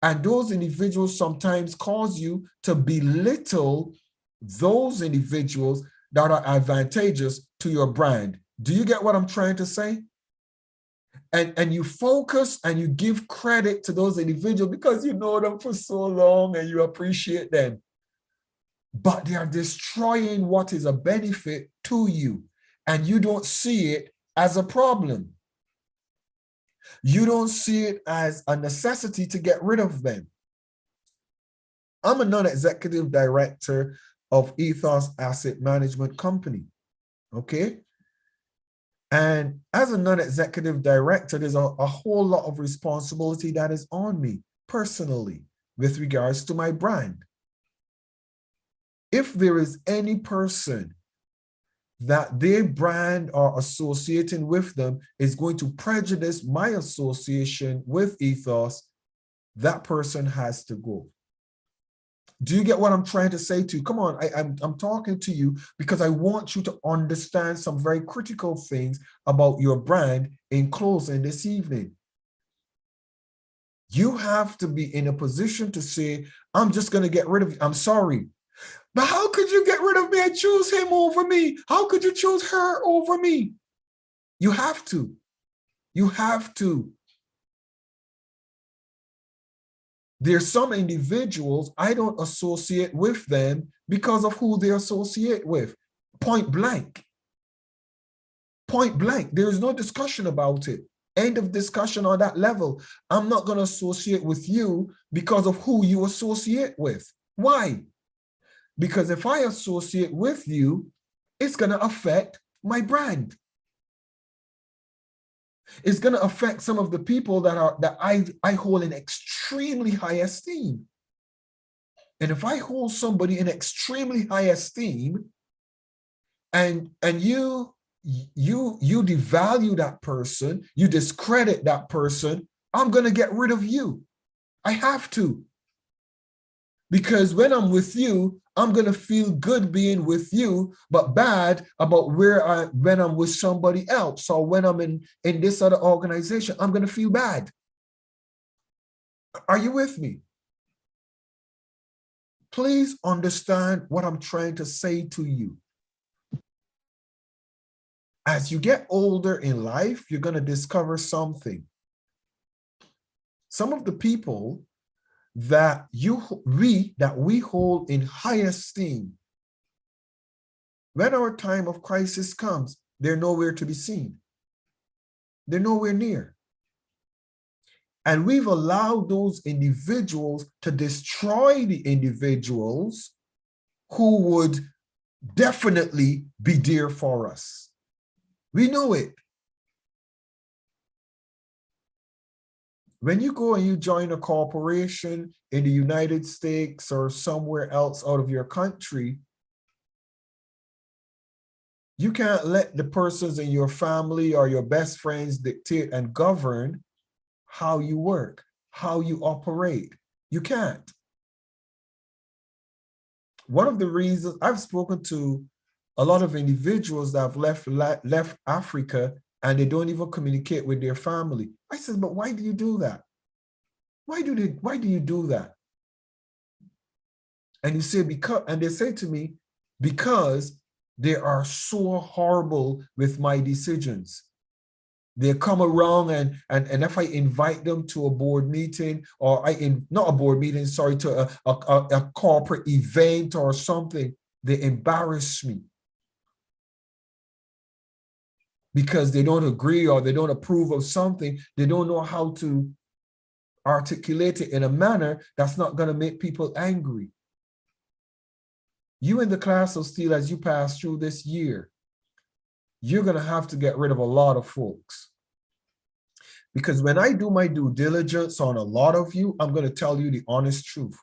and those individuals sometimes cause you to belittle those individuals that are advantageous to your brand. Do you get what I'm trying to say? And you focus and you give credit to those individuals because you know them for so long and you appreciate them. But they are destroying what is a benefit to you, and you don't see it as a problem. You don't see it as a necessity to get rid of them. I'm a non-executive director of Ethos Asset Management Company, okay? And as a non-executive director, there's a whole lot of responsibility that is on me personally with regards to my brand. if there is any person that their brand or associating with them is going to prejudice my association with Ethos, that person has to go. Do you get what I'm trying to say to you? Come on, I'm talking to you because I want you to understand some very critical things about your brand in closing this evening. You have to be in a position to say, I'm just going to get rid of you. I'm sorry. But how could you get rid of me and choose him over me? How could you choose her over me? You have to. You have to. There's some individuals, I don't associate with them because of who they associate with. Point blank. Point blank. There is no discussion about it. End of discussion on that level. I'm not going to associate with you because of who you associate with. Why? Because if I associate with you, it's going to affect my brand. It's going to affect some of the people that I hold in extremely high esteem. And if I hold somebody in extremely high esteem, and you devalue that person, you discredit that person, I'm going to get rid of you. I have to. Because when I'm with you, I'm going to feel good being with you, but bad about when I'm with somebody else. So when I'm in this other organization, I'm going to feel bad. Are you with me? Please understand what I'm trying to say to you. As you get older in life, you're going to discover something. Some of the people that we hold in high esteem, when our time of crisis comes, they're nowhere to be seen. They're nowhere near. And we've allowed those individuals to destroy the individuals who would definitely be dear for us. We know it. When you go and you join a corporation in the United States or somewhere else out of your country, you can't let the persons in your family or your best friends dictate and govern how you work, how you operate. You can't. One of the reasons I've spoken to a lot of individuals that have left Africa and they don't even communicate with their family. I said, but why do you do that? Why do you do that? And you say, and they say to me, because they are so horrible with my decisions. They come around and if I invite them to a board meeting or not a board meeting, sorry, to a corporate event or something, they embarrass me. Because they don't agree or they don't approve of something, they don't know how to articulate it in a manner that's not going to make people angry. You in the class of Steele, as you pass through this year, you're going to have to get rid of a lot of folks. Because when I do my due diligence on a lot of you, I'm going to tell you the honest truth.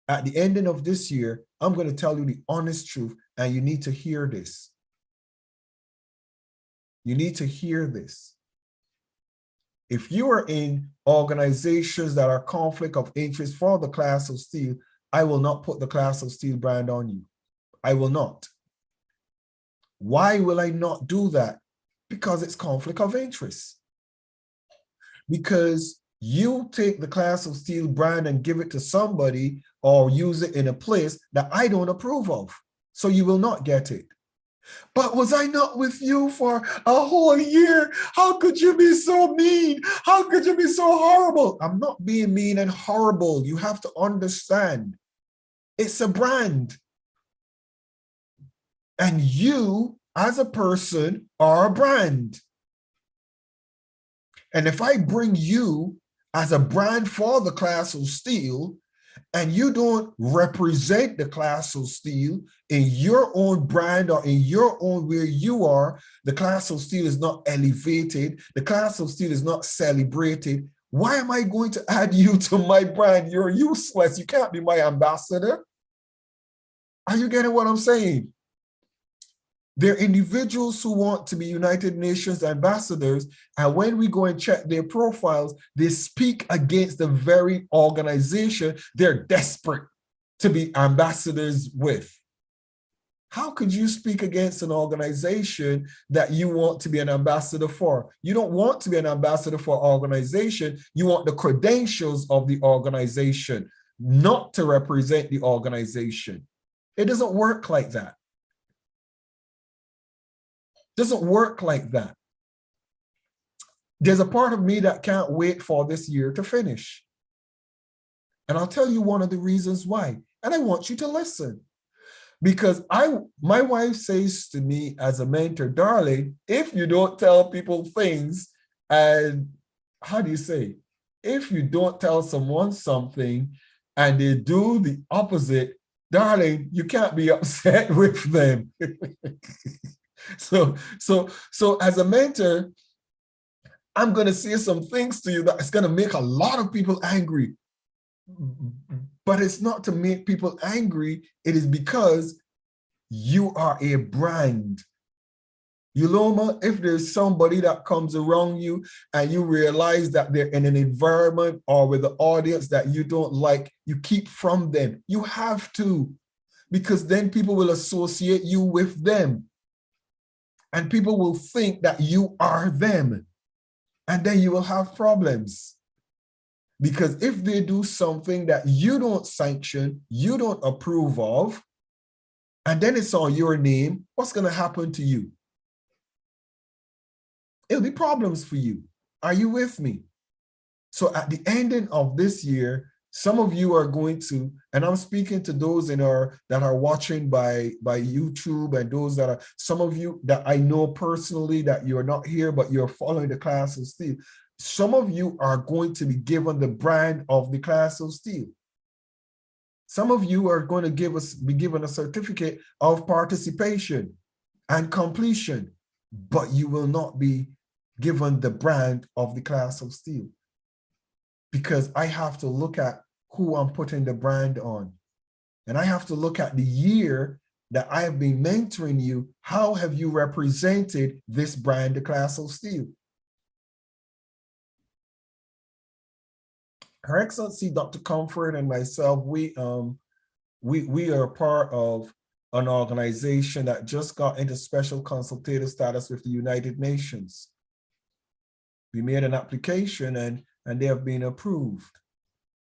At the ending of this year, I'm going to tell you the honest truth, and you need to hear this. You need to hear this. If you are in organizations that are conflict of interest for the class of Steele, I will not put the class of Steele brand on you. I will not. Why will I not do that? Because it's conflict of interest. Because you take the class of Steele brand and give it to somebody or use it in a place that I don't approve of. So you will not get it. But was I not with you for a whole year? How could you be so mean? How could you be so horrible? I'm not being mean and horrible. You have to understand. It's a brand. And you, as a person, are a brand. And if I bring you as a brand for the class of Steele, and you don't represent the class of Steele in your own brand or in your own where you are, the class of Steele is not elevated, the class of Steele is not celebrated. Why am I going to add you to my brand? You're useless. You can't be my ambassador. Are you getting what I'm saying? They're individuals who want to be United Nations ambassadors, and when we go and check their profiles, they speak against the very organization they're desperate to be ambassadors with. How could you speak against an organization that you want to be an ambassador for? You don't want to be an ambassador for an organization. You want the credentials of the organization, not to represent the organization. It doesn't work like that. Doesn't work like that. There's a part of me that can't wait for this year to finish. And I'll tell you one of the reasons why. And I want you to listen. Because my wife says to me as a mentor, darling, if you don't tell people things, and how do you say, if you don't tell someone something and they do the opposite, darling, you can't be upset with them. So as a mentor, I'm going to say some things to you that's going to make a lot of people angry. But it's not to make people angry. It is because you are a brand. Yoloma, if there's somebody that comes around you and you realize that they're in an environment or with an audience that you don't like, you keep from them. You have to, because then people will associate you with them. And people will think that you are them. And then you will have problems. Because if they do something that you don't sanction, you don't approve of, and then it's on your name, what's going to happen to you? It'll be problems for you. Are you with me? So at the ending of this year, some of you are going to, and I'm speaking to those that are watching by YouTube, and those that are, some of you that I know personally that you're not here, but you're following the class of Steele. Some of you are going to be given the brand of the class of Steele. Some of you are going to be given a certificate of participation and completion, but you will not be given the brand of the class of Steele. Because I have to look at who I'm putting the brand on. And I have to look at the year that I have been mentoring you. How have you represented this brand, the class of Steele? Her Excellency, Dr. Comfort, and myself, we are part of an organization that just got into special consultative status with the United Nations. We made an application and they have been approved.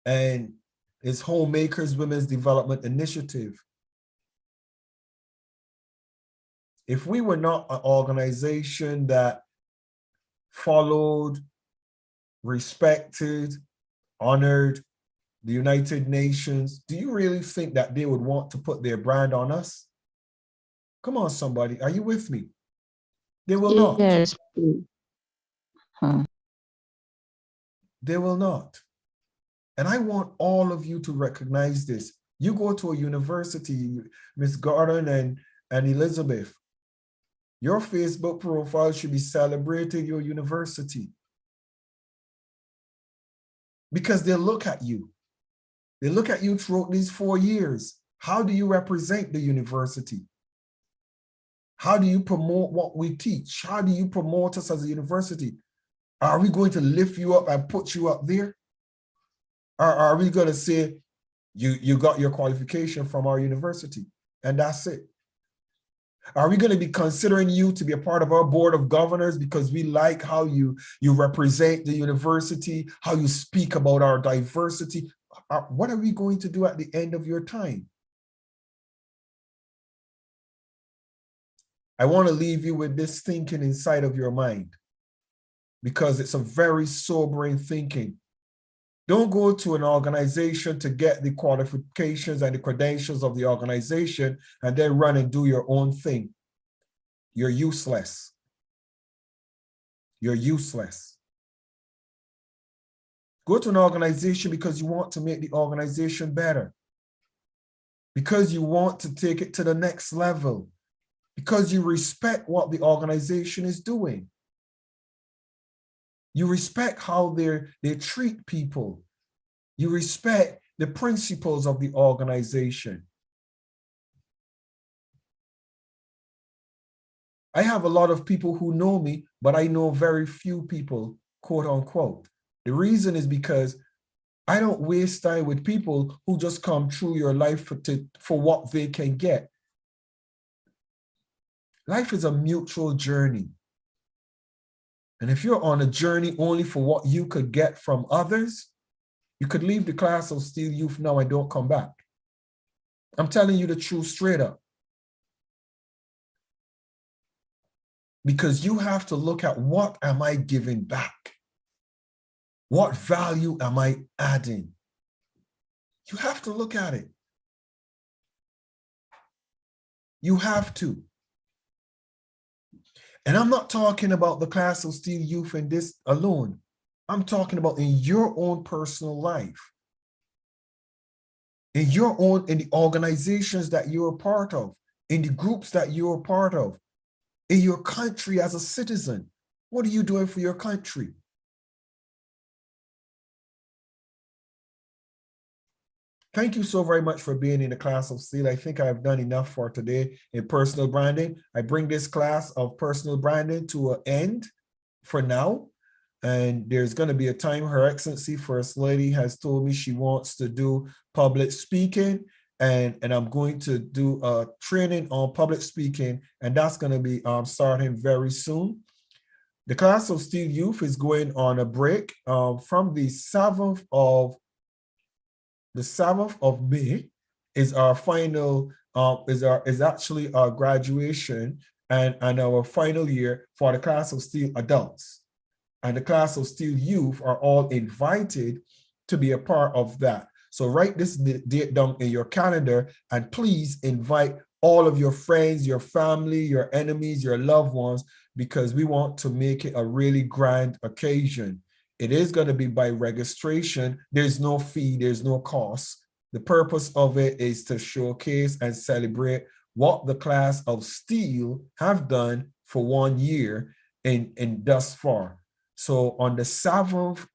And it's Homemakers Women's Development Initiative. If we were not an organization that followed, respected, honored the United Nations, do you really think that they would want to put their brand on us? Come on, somebody, are you with me? They will not. Yes. They will not. And I want all of you to recognize this. You go to a university, Miss Gordon and Elizabeth, your Facebook profile should be celebrating your university. Because they look at you. They look at you throughout these 4 years. How do you represent the university? How do you promote what we teach? How do you promote us as a university? Are we going to lift you up and put you up there? Or are we going to say, you got your qualification from our university and that's it? Are we going to be considering you to be a part of our board of governors because we like how you represent the university, how you speak about our diversity? What are we going to do at the end of your time? I want to leave you with this thinking inside of your mind, because it's a very sobering thinking. Don't go to an organization to get the qualifications and the credentials of the organization and then run and do your own thing. You're useless. You're useless. Go to an organization because you want to make the organization better, because you want to take it to the next level, because you respect what the organization is doing. You respect how they treat people. You respect the principles of the organization. I have a lot of people who know me, but I know very few people, quote unquote. The reason is because I don't waste time with people who just come through your life for what they can get. Life is a mutual journey. And if you're on a journey only for what you could get from others, you could leave the class of Steele Youth now and don't come back. I'm telling you the truth straight up. Because you have to look at, what am I giving back? What value am I adding? You have to look at it. You have to. And I'm not talking about the class of Steele Youth and this alone. I'm talking about in your own personal life. In the organizations that you're a part of, in the groups that you're a part of, in your country as a citizen. What are you doing for your country? Thank you so very much for being in the class of Steele. I think I've done enough for today in personal branding. I bring this class of personal branding to an end for now. And there's going to be a time Her Excellency First Lady has told me she wants to do public speaking. And I'm going to do a training on public speaking. And that's going to be starting very soon. The class of Steele Youth is going on a break from the 7th of May is our final, is actually our graduation and our final year for the class of Steele adults. And the class of Steele Youth are all invited to be a part of that. So write this date down in your calendar and please invite all of your friends, your family, your enemies, your loved ones, because we want to make it a really grand occasion. It is going to be by registration. There's no fee, there's no cost. The purpose of it is to showcase and celebrate what the class of Steele have done for 1 year and thus far. So on the 7th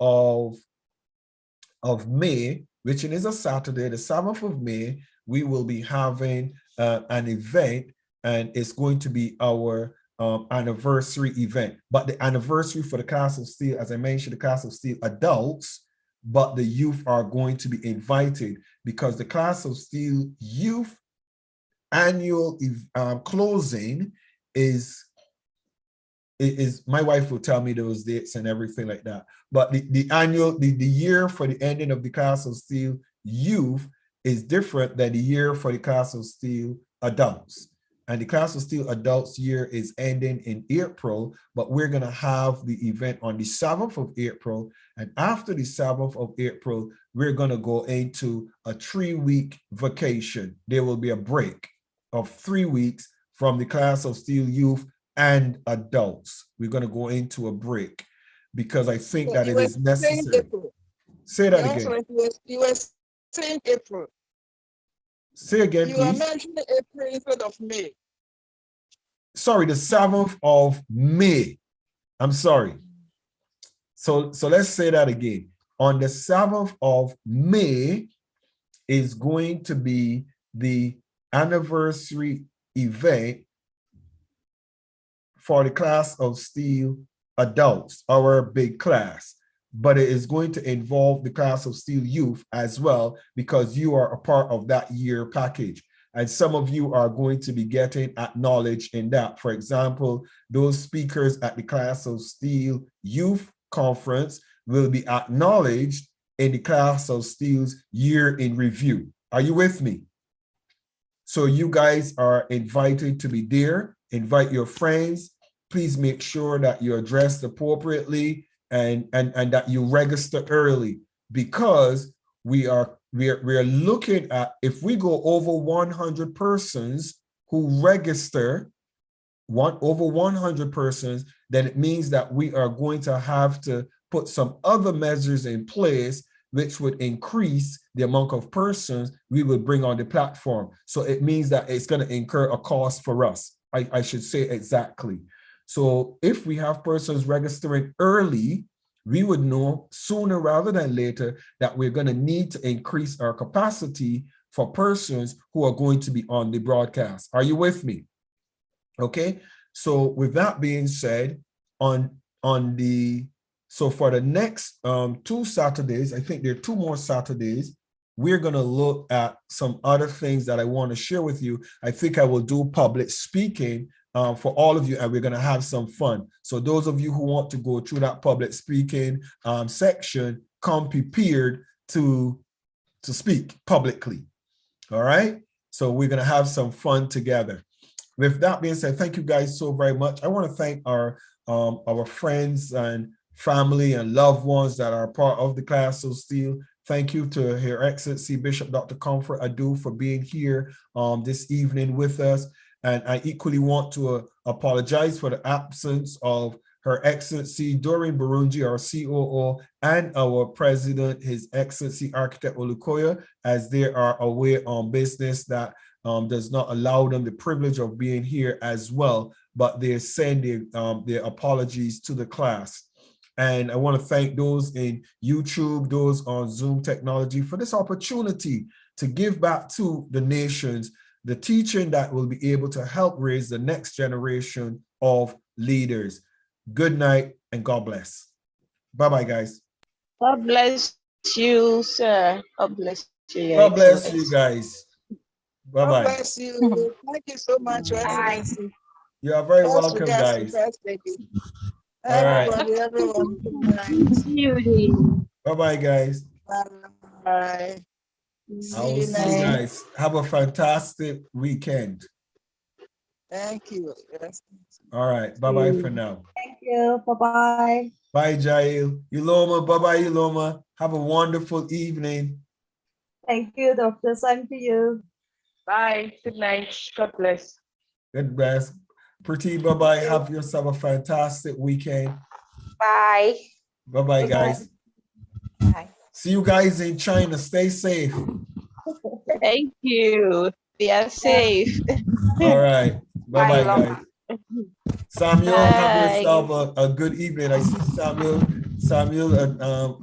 of May, which is a Saturday, the 7th of May, we will be having an event, and it's going to be our anniversary event. But the anniversary for the class of Steele, as I mentioned, the class of Steele adults, but the youth are going to be invited because the class of Steele Youth annual closing is my wife will tell me those dates and everything like that. But the year for the ending of the class of Steele Youth is different than the year for the class of Steele adults. And the class of Steele adults year is ending in April, but we're going to have the event on the 7th of April. And after the 7th of April, we're going to go into a 3-week vacation. There will be a break of 3 weeks from the class of Steele Youth and adults. We're going to go into a break because I think that it is necessary. Say that again. You were saying April. Say again, please. You are mentioning April instead of May. Sorry, the 7th of May. I'm sorry. So let's say that again. On the 7th of May is going to be the anniversary event for the class of Steele adults, our big class. But it is going to involve the class of Steele Youth as well, because you are a part of that year package. And some of you are going to be getting acknowledged in that. For example, those speakers at the class of Steele Youth Conference will be acknowledged in the class of Steele's year in review. Are you with me? So you guys are invited to be there. Invite your friends. Please make sure that you're dressed appropriately and that you register early, because we are looking at, if we go over 100 persons who register, over 100 persons, then it means that we are going to have to put some other measures in place which would increase the amount of persons we would bring on the platform. So it means that it's going to incur a cost for us. I should say exactly. So if we have persons registering early, we would know sooner rather than later that we're going to need to increase our capacity for persons who are going to be on the broadcast. Are you with me? Okay. So with that being said, so for the next 2 Saturdays, I think there are 2 more Saturdays, we're going to look at some other things that I want to share with you. I think I will do public speaking for all of you, and we're going to have some fun. So those of you who want to go through that public speaking section, come prepared to speak publicly. All right. So we're going to have some fun together. With that being said, thank you guys so very much. I want to thank our friends and family and loved ones that are part of the class of Steele. Thank you to Her Excellency Bishop Dr. Comfort Adu for being here this evening with us. And I equally want to apologize for the absence of Her Excellency Doreen Burunji, our COO, and our President, His Excellency Architect Olukoya, as they are away on business that does not allow them the privilege of being here as well, but they're sending their apologies to the class. And I want to thank those in YouTube, those on Zoom technology for this opportunity to give back to the nations the teaching that will be able to help raise the next generation of leaders. Good night and God bless. Bye-bye, guys. God bless you, sir. God bless you. God bless you guys. Bye-bye. God bless you. Thank you so much, Your Excellency. You are very Best welcome, regards to guys. First Lady. All right. Everyone. Good night. Bye-bye, guys. Bye. I will see you guys. Have a fantastic weekend. Thank you. Yes. All right. Bye-bye for now. Thank you. Bye-bye. Bye, Jail. Uloma. Bye-bye, Uloma. Have a wonderful evening. Thank you, Doctor. Same to you. Bye. Good night. God bless. Good rest. Pretty, bye-bye. Have yourself a fantastic weekend. Bye. Bye-bye, guys. Bye. See you guys in China. Stay safe. Thank you. They are safe. All right. Bye-bye, Bye, guys. Samuel, have Bye. yourself a good evening. I see Samuel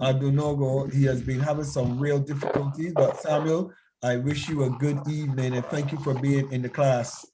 Adunogo. He has been having some real difficulties, but Samuel, I wish you a good evening and thank you for being in the class.